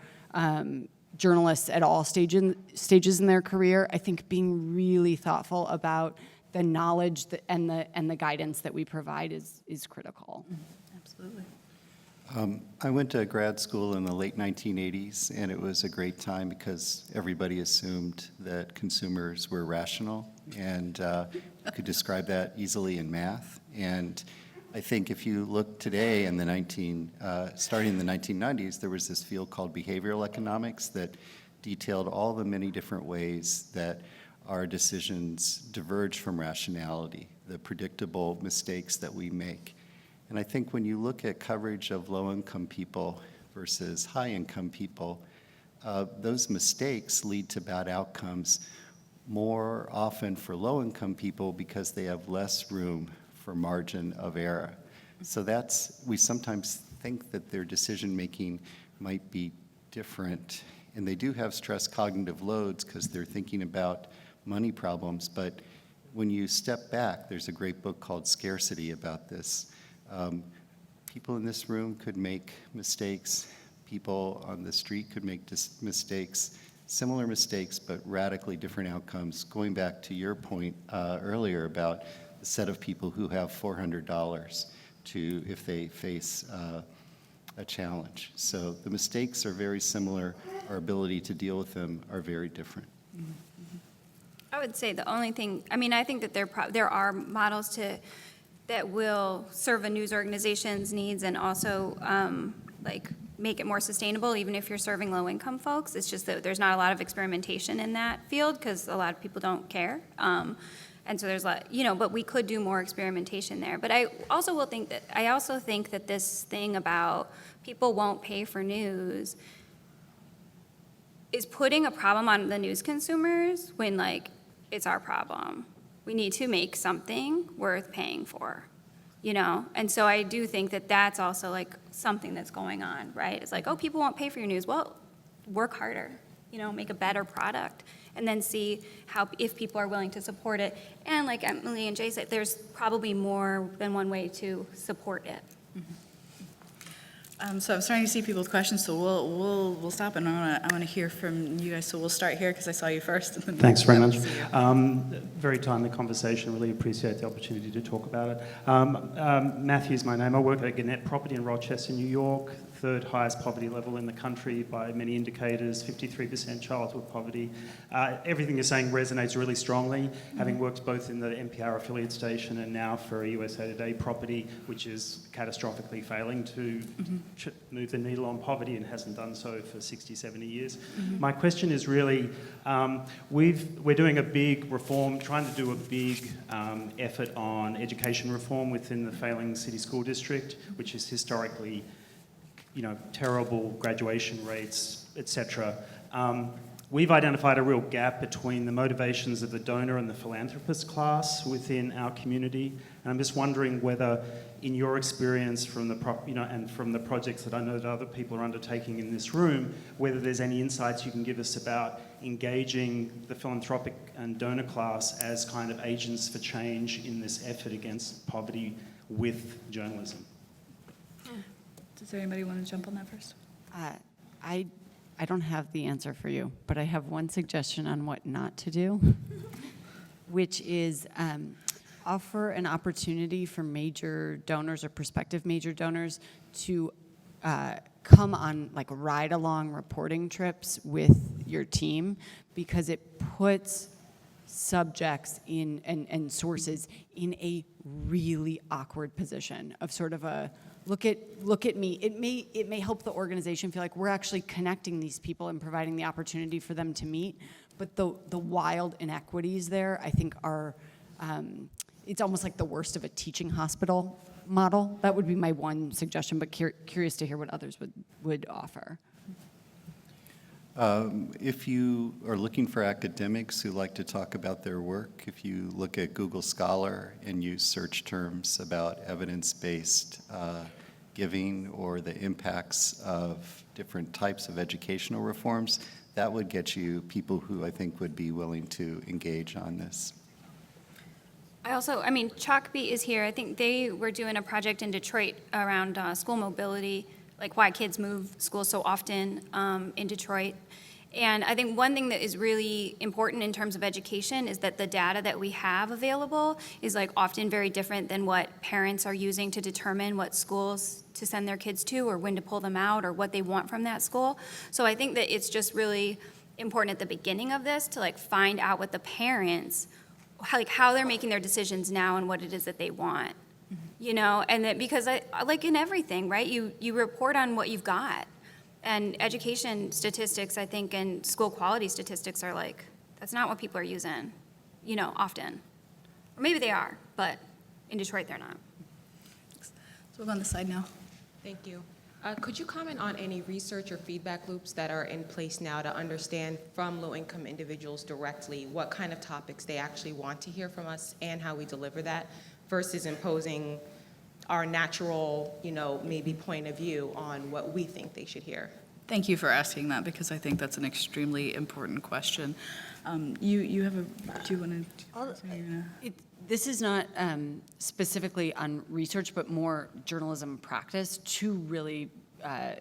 journalists at all stages in their career, I think being really thoughtful about the knowledge and the guidance that we provide is critical. Absolutely. I went to grad school in the late 1980s, and it was a great time because everybody assumed that consumers were rational, and you could describe that easily in math. And I think if you look today in the starting in the 1990s, there was this field called behavioral economics that detailed all the many different ways that our decisions diverge from rationality, the predictable mistakes that we make. And I think when you look at coverage of low-income people versus high-income people, those mistakes lead to bad outcomes more often for low-income people because they have less room for margin of error. So we sometimes think that their decision-making might be different, and they do have stress cognitive loads because they're thinking about money problems, but when you step back, there's a great book called Scarcity about this. People in this room could make mistakes. People on the street could make mistakes, similar mistakes, but radically different outcomes. Going back to your point earlier about the set of people who have $400 if they face a challenge. So the mistakes are very similar. Our ability to deal with them are very different. I would say the only thing, I mean, I think that there are models that will serve a news organization's needs and also like make it more sustainable, even if you're serving low-income folks. It's just that there's not a lot of experimentation in that field because a lot of people don't care. And so there's a lot, but we could do more experimentation there. But I also think that this thing about people won't pay for news is putting a problem on the news consumers when, like, it's our problem. We need to make something worth paying for, And so I do think that that's also, like, something that's going on, right? It's like, oh, people won't pay for your news. Well, work harder, make a better product, and then see if people are willing to support it. And like Emily and Jay said, there's probably more than one way to support it. So I'm starting to see people with questions, so we'll stop, and I want to hear from you guys. So we'll start here because I saw you first. And then Thanks very much. see you. Very timely conversation. Really appreciate the opportunity to talk about it. Matthew's my name. I work at Gannett Property in Rochester, New York. Third highest poverty level in the country by many indicators, 53% childhood poverty. Everything you're saying resonates really strongly, having worked both in the NPR affiliate station and now for a USA Today property, which is catastrophically failing to move the needle on poverty and hasn't done so for 60, 70 years. My question is really, we're doing a big reform, trying to do a big effort on education reform within the failing city school district, which is historically terrible graduation rates, etc. We've identified a real gap between the motivations of the donor and the philanthropist class within our community. And I'm just wondering whether, in your experience from and from the projects that I know that other people are undertaking in this room, whether there's any insights you can give us about engaging the philanthropic and donor class as kind of agents for change in this effort against poverty with journalism. Does anybody want to jump on that first? I don't have the answer for you, but I have one suggestion on what not to do, which is offer an opportunity for major donors or prospective major donors to come on like ride-along reporting trips with your team, because it puts subjects in and sources in a really awkward position of sort of a look at me. It may help the organization feel like we're actually connecting these people and providing the opportunity for them to meet, but the wild inequities there, I think, are it's almost like the worst of a teaching hospital model. That would be my one suggestion, but curious to hear what others would offer. If you are looking for academics who like to talk about their work, if you look at Google Scholar and use search terms about evidence-based giving or the impacts of different types of educational reforms, that would get you people who I think would be willing to engage on this. I mean, Chalkbeat is here. I think they were doing a project in Detroit around school mobility, like why kids move schools so often in Detroit. And I think one thing that is really important in terms of education is that the data that we have available is like often very different than what parents are using to determine what schools to send their kids to or when to pull them out or what they want from that school. So I think that it's just really important at the beginning of this to like find out what the parents, how they're making their decisions now and what it is that they want. You know, and that because like in everything, right, you report on what you've got. And education statistics, I think, and school quality statistics are like, that's not what people are using, you know, often. Or maybe they are, but in Detroit, they're not. So we'll go on the side now. Thank you. Could you comment on any research or feedback loops that are in place now to understand from low-income individuals directly what kind of topics they actually want to hear from us and how we deliver that versus imposing our natural, you know, maybe point of view on what we think they should hear? Thank you for asking that, because I think that's an extremely important question. You have a, do you want to? This is not specifically on research, but more journalism practice. Two really, I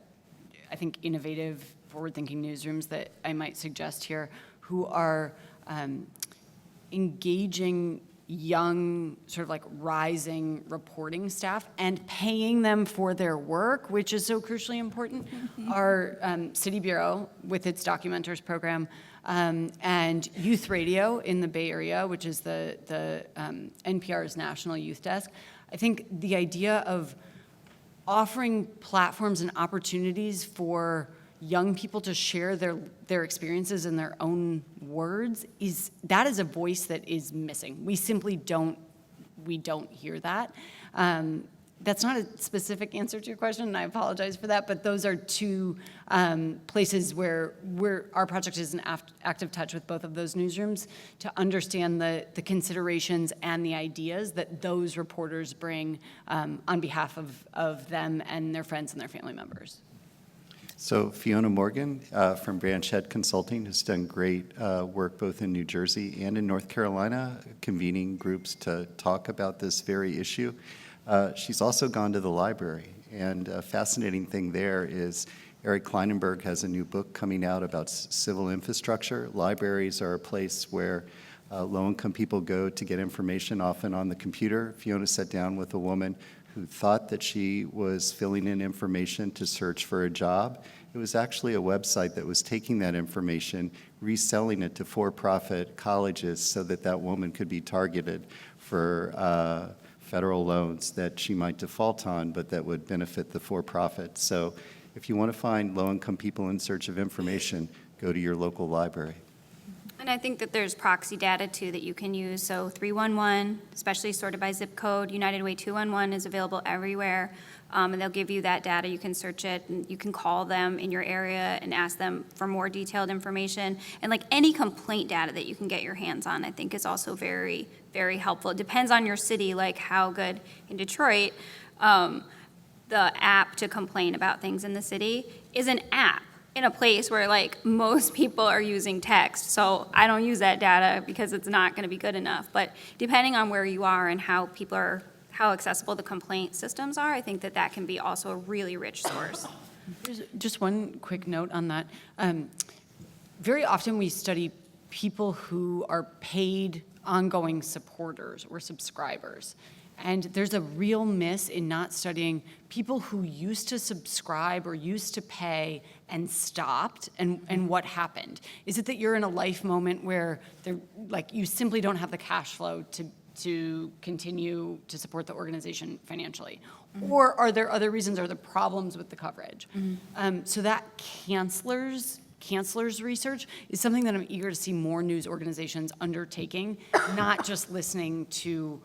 think, innovative, forward-thinking newsrooms that I might suggest here, who are engaging young, sort of like rising reporting staff and paying them for their work, which is so crucially important. Our City Bureau with its Documenters program, and Youth Radio in the Bay Area, which is the NPR's National Youth Desk. I think the idea of offering platforms and opportunities for young people to share their experiences in their own words is a voice that is missing. We simply don't hear that. That's not a specific answer to your question, and I apologize for that, but those are two places where our project is in active touch with both of those newsrooms to understand the considerations and the ideas that those reporters bring on behalf of them and their friends and their family members. So Fiona Morgan from Branch Head Consulting has done great work both in New Jersey and in North Carolina, convening groups to talk about this very issue. She's also gone to the library, and a fascinating thing there is Eric Kleinenberg has a new book coming out about civil infrastructure. Libraries are a place where low-income people go to get information, often on the computer. Fiona sat down with a woman who thought that she was filling in information to search for a job. It was actually a website that was taking that information, reselling it to for-profit colleges so that that woman could be targeted for federal loans that she might default on, but that would benefit the for-profit. So if you want to find low-income people in search of information, go to your local library. And I think that there's proxy data too that you can use. So 311, especially sorted by zip code. United Way 211 is available everywhere. And they'll give you that data. You can search it, and you can call them in your area and ask them for more detailed information. And like any complaint data that you can get your hands on, I think is also very, very helpful. It depends on your city, like how good in Detroit, the app to complain about things in the city is an app in a place where like most people are using text. So I don't use that data because it's not going to be good enough. But depending on where you are and how people are how accessible the complaint systems are, I think that that can be also a really rich source. Just one quick note on that. Very often we study people who are paid ongoing supporters or subscribers. And there's a real miss in not studying people who used to subscribe or used to pay and stopped, and what happened. Is it that you're in a life moment where you simply don't have the cash flow to continue to support the organization financially? Or are there other reasons? Are there problems with the coverage? So that counselors research is something that I'm eager to see more news organizations undertaking, not just listening to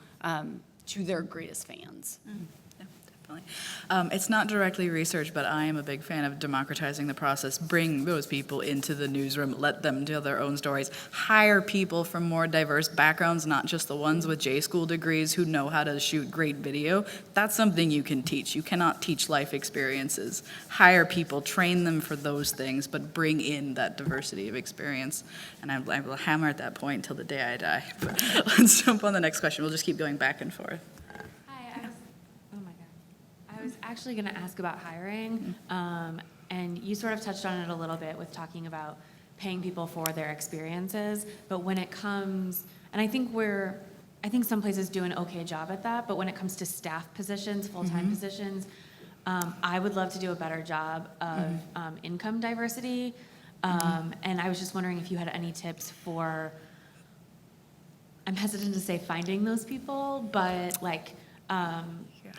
their greatest fans. Definitely. It's not directly research, but I am a big fan of democratizing the process. Bring those people into the newsroom, let them tell their own stories. Hire people from more diverse backgrounds, not just the ones with J-school degrees who know how to shoot great video. That's something you can teach. You cannot teach life experiences. Hire people, train them for those things, but bring in that diversity of experience. And I will hammer at that point until the day I die. But let's jump on the next question. We'll just keep going back and forth. I was actually going to ask about hiring, and you sort of touched on it a little bit with talking about paying people for their experiences, but when it comes, and I think some places do an okay job at that, but when it comes to staff positions, full-time positions, I would love to do a better job of income diversity, and I was just wondering if you had any tips for, I'm hesitant to say finding those people, but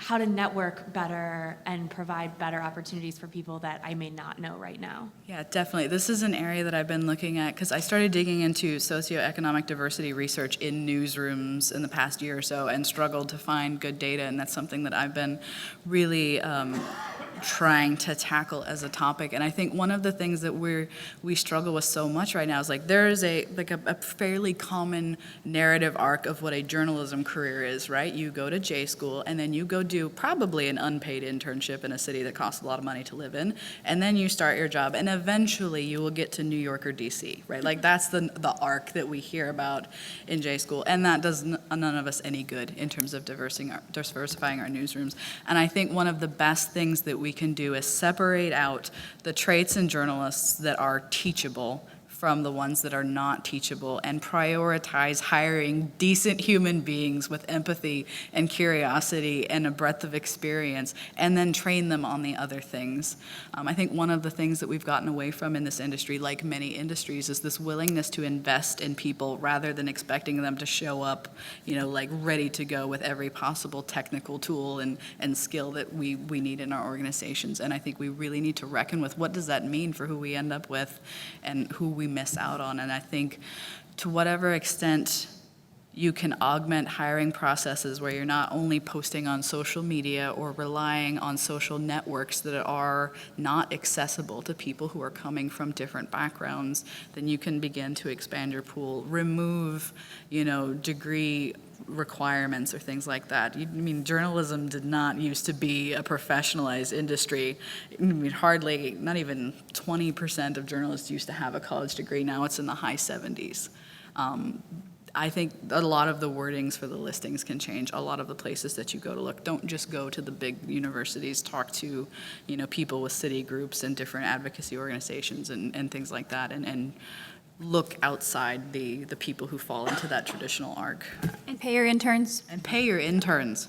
how to network better and provide better opportunities for people that I may not know right now. Yeah, definitely. This is an area that I've been looking at because I started digging into socioeconomic diversity research in newsrooms in the past year or so and struggled to find good data, and that's something that I've been really trying to tackle as a topic. And I think one of the things that we struggle with so much right now is there's a fairly common narrative arc of what a journalism career is, right? You go to J school and then you go do probably an unpaid internship in a city that costs a lot of money to live in, and then you start your job, and eventually you will get to New York or DC, right? That's the arc that we hear about in J school, and that does none of us any good in terms of diversifying our newsrooms. And I think one of the best things that we can do is separate out the traits in journalists that are teachable from the ones that are not teachable, and prioritize hiring decent human beings with empathy and curiosity and a breadth of experience, and then train them on the other things. I think one of the things that we've gotten away from in this industry, like many industries, is this willingness to invest in people rather than expecting them to show up, ready to go with every possible technical tool and skill that we need in our organizations. And I think we really need to reckon with what does that mean for who we end up with and who we miss out on. And I think to whatever extent you can augment hiring processes where you're not only posting on social media or relying on social networks that are not accessible to people who are coming from different backgrounds, then you can begin to expand your pool, remove, degree requirements or things like that. Journalism did not used to be a professionalized industry. Hardly, not even 20% of journalists used to have a college degree. Now it's in the high 70s. I think a lot of the wordings for the listings can change. A lot of the places that you go to look, don't just go to the big universities. Talk to, people with city groups and different advocacy organizations and things like that, and look outside the people who fall into that traditional arc. And pay your interns. And pay your interns.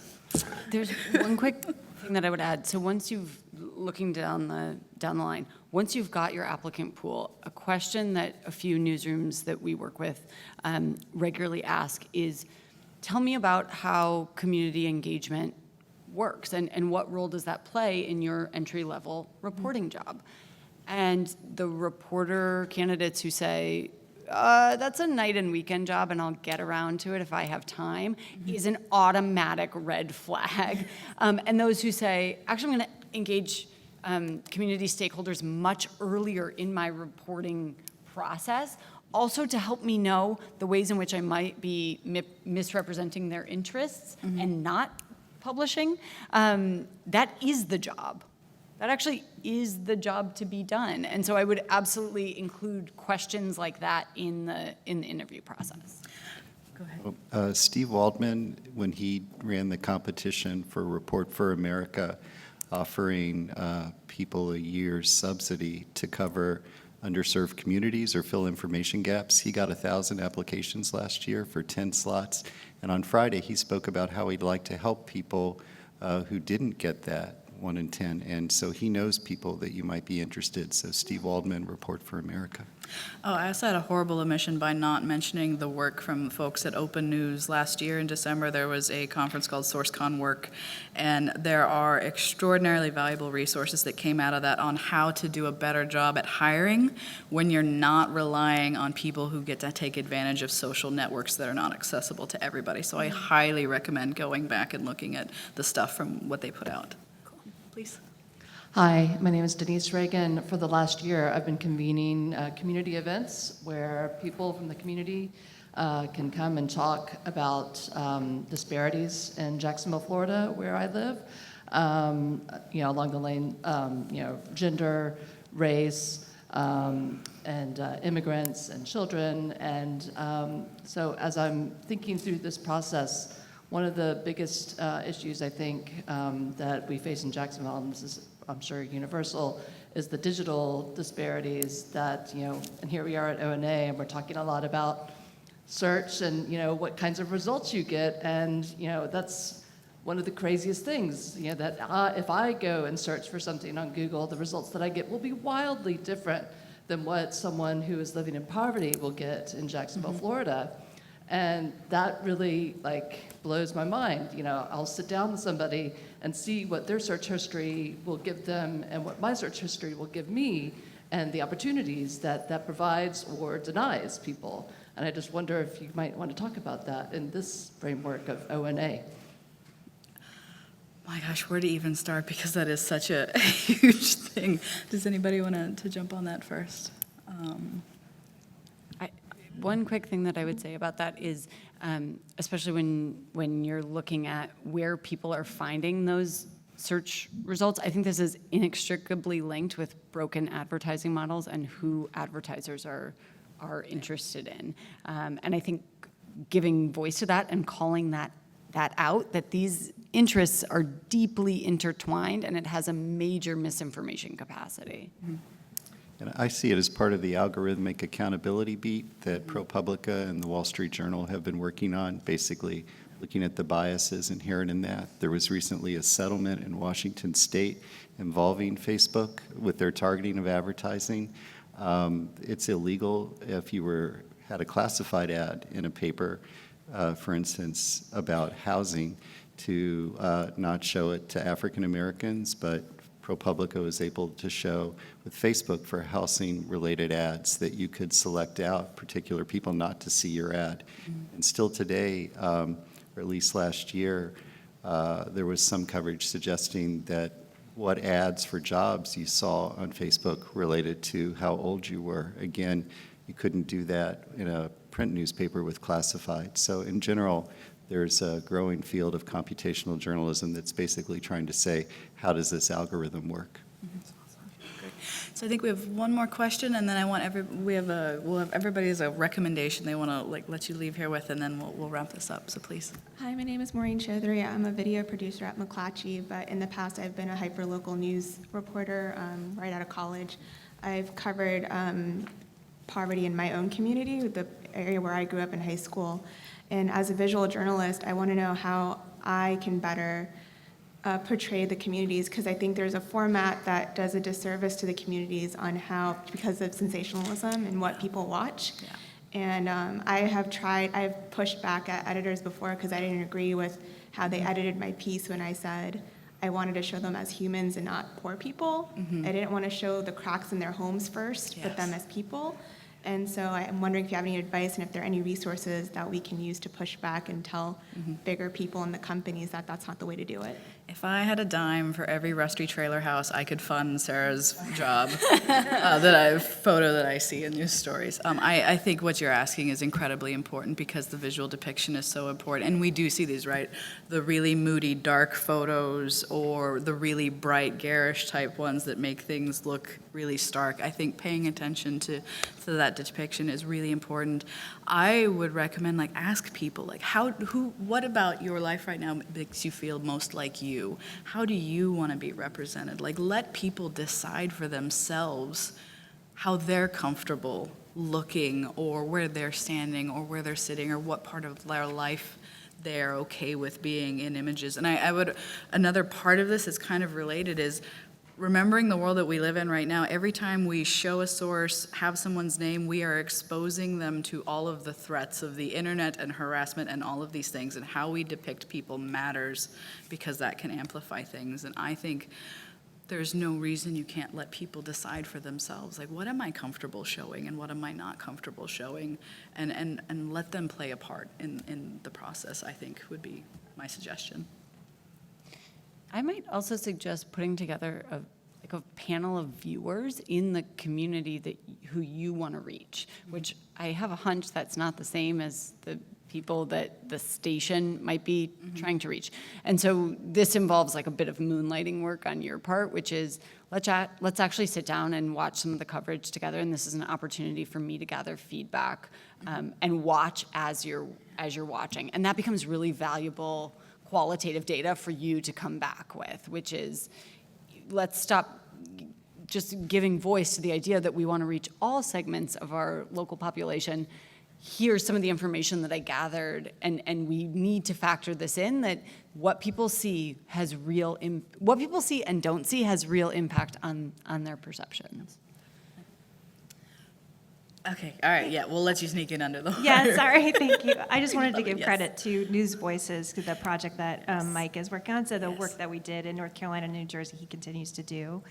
There's one quick thing that I would add. So once you've, looking down the line, once you've got your applicant pool, a question that a few newsrooms that we work with regularly ask is, tell me about how community engagement works and what role does that play in your entry-level reporting job? And the reporter candidates who say, that's a night and weekend job and I'll get around to it if I have time, is an automatic red flag. And those who say, actually I'm gonna engage community stakeholders much earlier in my reporting process, also to help me know the ways in which I might be misrepresenting their interests and not publishing, that is the job. That actually is the job to be done. And so I would absolutely include questions like that in the interview process. Steve Waldman, when he ran the competition for Report for America, offering people a year's subsidy to cover underserved communities or fill information gaps, he got 1,000 applications last year for 10 slots. And on Friday, he spoke about how he'd like to help people who didn't get that 1 in 10. And so he knows people that you might be interested. So Steve Waldman, Report for America. Oh, I also had a horrible omission by not mentioning the work from folks at Open News. Last year in December, there was a conference called SourceCon Work, and there are extraordinarily valuable resources that came out of that on how to do a better job at hiring when you're not relying on people who get to take advantage of social networks that are not accessible to everybody. So I highly recommend going back and looking at the stuff from what they put out. Cool. Please. Hi, my name is Denise Reagan. For the last year, I've been convening community events where people from the community can come and talk about disparities in Jacksonville, Florida, where I live, along the lane, gender, race, and immigrants and children. And so as I'm thinking through this process, one of the biggest issues I think that we face in Jacksonville, and this is I'm sure universal, is the digital disparities that, and here we are at ONA, and we're talking a lot about search and, what kinds of results you get, and, that's one of the craziest things, that if I go and search for something on Google, the results that I get will be wildly different than what someone who is living in poverty will get in Jacksonville, Florida. And that really, blows my mind. I'll sit down with somebody and see what their search history will give them and what my search history will give me and the opportunities that provides or denies people. And I just wonder if you might want to talk about that in this framework of ONA. My gosh, where to even start, because that is such a huge thing. Does anybody want to jump on that first? One quick thing that I would say about that is, especially when you're looking at where people are finding those search results, I think this is inextricably linked with broken advertising models and who advertisers are interested in. And I think giving voice to that and calling that out, that these interests are deeply intertwined and it has a major misinformation capacity. Mm-hmm. And I see it as part of the algorithmic accountability beat that ProPublica and the Wall Street Journal have been working on, basically looking at the biases inherent in that. There was recently a settlement in Washington State involving Facebook with their targeting of advertising. It's illegal if you had a classified ad in a paper, for instance, about housing, to not show it to African Americans, but ProPublica was able to show with Facebook for housing-related ads that you could select out particular people not to see your ad. And still today, or at least last year, there was some coverage suggesting that what ads for jobs you saw on Facebook related to how old you were. Again, you couldn't do that in a print newspaper with classified. So in general, there's a growing field of computational journalism that's basically trying to say, how does this algorithm work? Great. So I think we have one more question, and then I want we'll have everybody as a recommendation they want to let you leave here with, and then we'll wrap this up. So please. Hi, my name is Maureen Chaudhry. I'm a video producer at McClatchy, but in the past I've been a hyperlocal news reporter right out of college. I've covered poverty in my own community, the area where I grew up in high school. And as a visual journalist, I want to know how I can better portray the communities, because I think there's a format that does a disservice to the communities on how, because of sensationalism and what people watch. Yeah. And I've pushed back at editors before because I didn't agree with how they edited my piece when I said I wanted to show them as humans and not poor people. Mm-hmm. I didn't want to show the cracks in their homes first, but them as people. And so I'm wondering if you have any advice and if there are any resources that we can use to push back and tell bigger people in the companies that that's not the way to do it. If I had a dime for every rusty trailer house, I could fund Sarah's job that I see in news stories. I think what you're asking is incredibly important because the visual depiction is so important. And we do see these, right? The really moody, dark photos or the really bright, garish type ones that make things look really stark. I think paying attention to to that depiction is really important. I would recommend, like, ask people, like, what about your life right now makes you feel most like you? How do you want to be represented? Like, let people decide for themselves how they're comfortable looking, or where they're standing, or where they're sitting, or what part of their life they're okay with being in images. And another part of this is kind of related, is remembering the world that we live in right now. Every time we show a source, have someone's name, we are exposing them to all of the threats of the internet and harassment and all of these things, and how we depict people matters, because that can amplify things. And I think there's no reason you can't let people decide for themselves, like, what am I comfortable showing and what am I not comfortable showing, and let them play a part in the process, I think would be my suggestion. I might also suggest putting together a panel of viewers in the community who you want to reach, which I have a hunch that's not the same as the people that the station might be trying to reach. And so this involves like a bit of moonlighting work on your part, which is let's actually sit down and watch some of the coverage together. And this is an opportunity for me to gather feedback and watch as you're watching. And that becomes really valuable qualitative data for you to come back with, which is, let's stop just giving voice to the idea that we want to reach all segments of our local population. Here's some of the information that I gathered, and we need to factor this in, that what people see what people see and don't see has real impact on their perceptions. Okay, all right, yeah, we'll let you sneak in under the wire. Yeah, sorry, thank you. I just wanted to Love it, give yes. credit to News Voices, the project that Mike is working on. So the work that we did in North Carolina and New Jersey, he continues to do.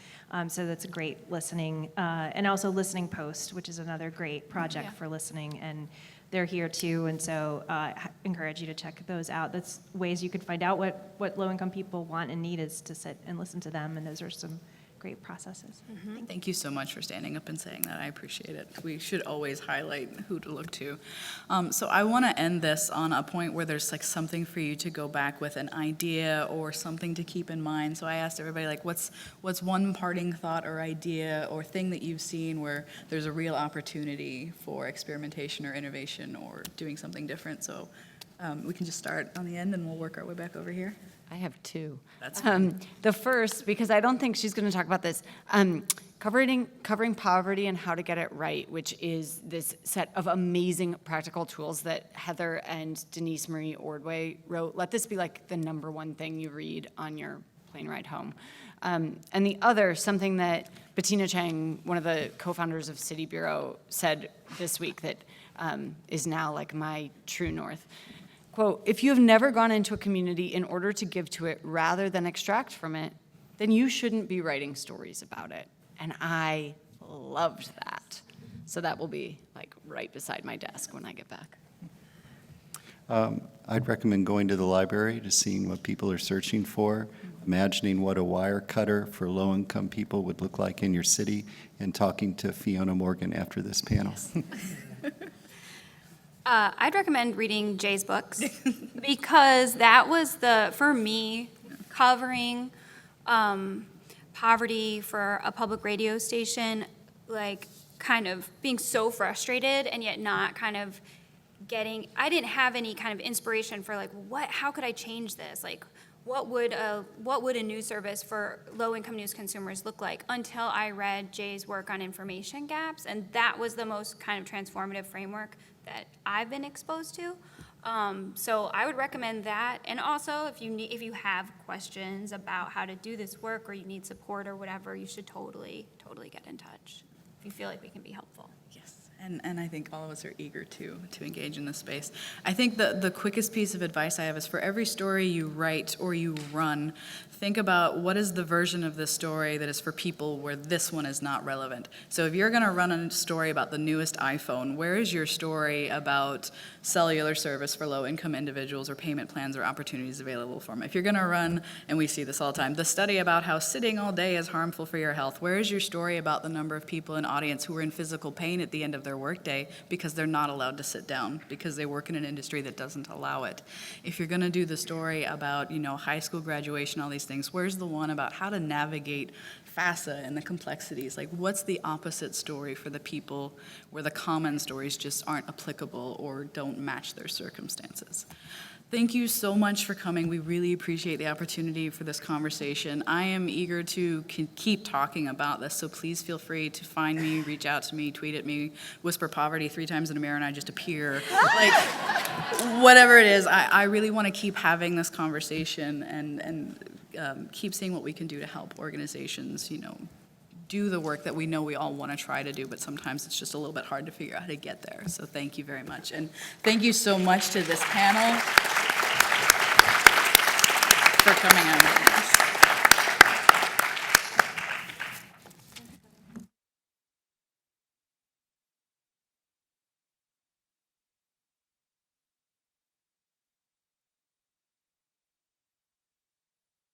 So that's a great listening, and also Listening Post, which is another great project for listening, and they're here too. And so I encourage you to check those out. That's ways you could find out what low-income people want and need, is to sit and listen to them, and those are some great processes. Thank you so much for standing up and saying that. I appreciate it. We should always highlight who to look to. So I want to end this on a point where there's like something for you to go back with, an idea or something to keep in mind. So I asked everybody, like, what's one parting thought or idea or thing that you've seen where there's a real opportunity for experimentation or innovation or doing something different? So we can just start on the end and we'll work our way back over here. I have two. That's the first, because I don't think she's going to talk about this, covering poverty and how to get it right, which is this set of amazing practical tools that Heather and Denise Marie Ordway wrote. Let this be like the #1 thing you read on your plane ride home. And the other, something that Bettina Chang, one of the co-founders of City Bureau, said this week that is now like my true north. Quote, "If you have never gone into a community in order to give to it rather than extract from it, then you shouldn't be writing stories about it." And I loved that. So that will be like right beside my desk when I get back. I'd recommend going to the library to seeing what people are searching for, imagining what a wire cutter for low-income people would look like in your city, and talking to Fiona Morgan after this panel. I'd recommend reading Jay's books, because that was for me, covering poverty for a public radio station, like kind of being so frustrated and yet not kind of I didn't have any kind of inspiration for like, how could I change this? Like, what would a news service for low-income news consumers look like, until I read Jay's work on information gaps, and that was the most kind of transformative framework that I've been exposed to. So I would recommend that. And also, if you have questions about how to do this work, or you need support or whatever, you should totally get in touch if you feel like we can be helpful. Yes, and I think all of us are eager to engage in this space. I think the quickest piece of advice I have is, for every story you write or you run, think about what is the version of this story that is for people where this one is not relevant. So if you're going to run a story about the newest iPhone, where is your story about cellular service for low-income individuals, or payment plans or opportunities available for them? If you're going to run, and we see this all the time, the study about how sitting all day is harmful for your health, where is your story about the number of people in audience who are in physical pain at the end of their their workday because they're not allowed to sit down because they work in an industry that doesn't allow it. If you're going to do the story about, high school graduation, all these things, where's the one about how to navigate FAFSA and the complexities? Like, what's the opposite story for the people where the common stories just aren't applicable or don't match their circumstances? Thank you so much for coming. We really appreciate the opportunity for this conversation. I am eager to keep talking about this, so please feel free to find me, reach out to me, tweet at me, whisper poverty 3 times in a mirror and I just appear. Like, whatever it is, I really want to keep having this conversation and keep seeing what we can do to help organizations, do the work that we know we all want to try to do, but sometimes it's just a little bit hard to figure out how to get there. So thank you very much. And thank you so much to this panel for coming out.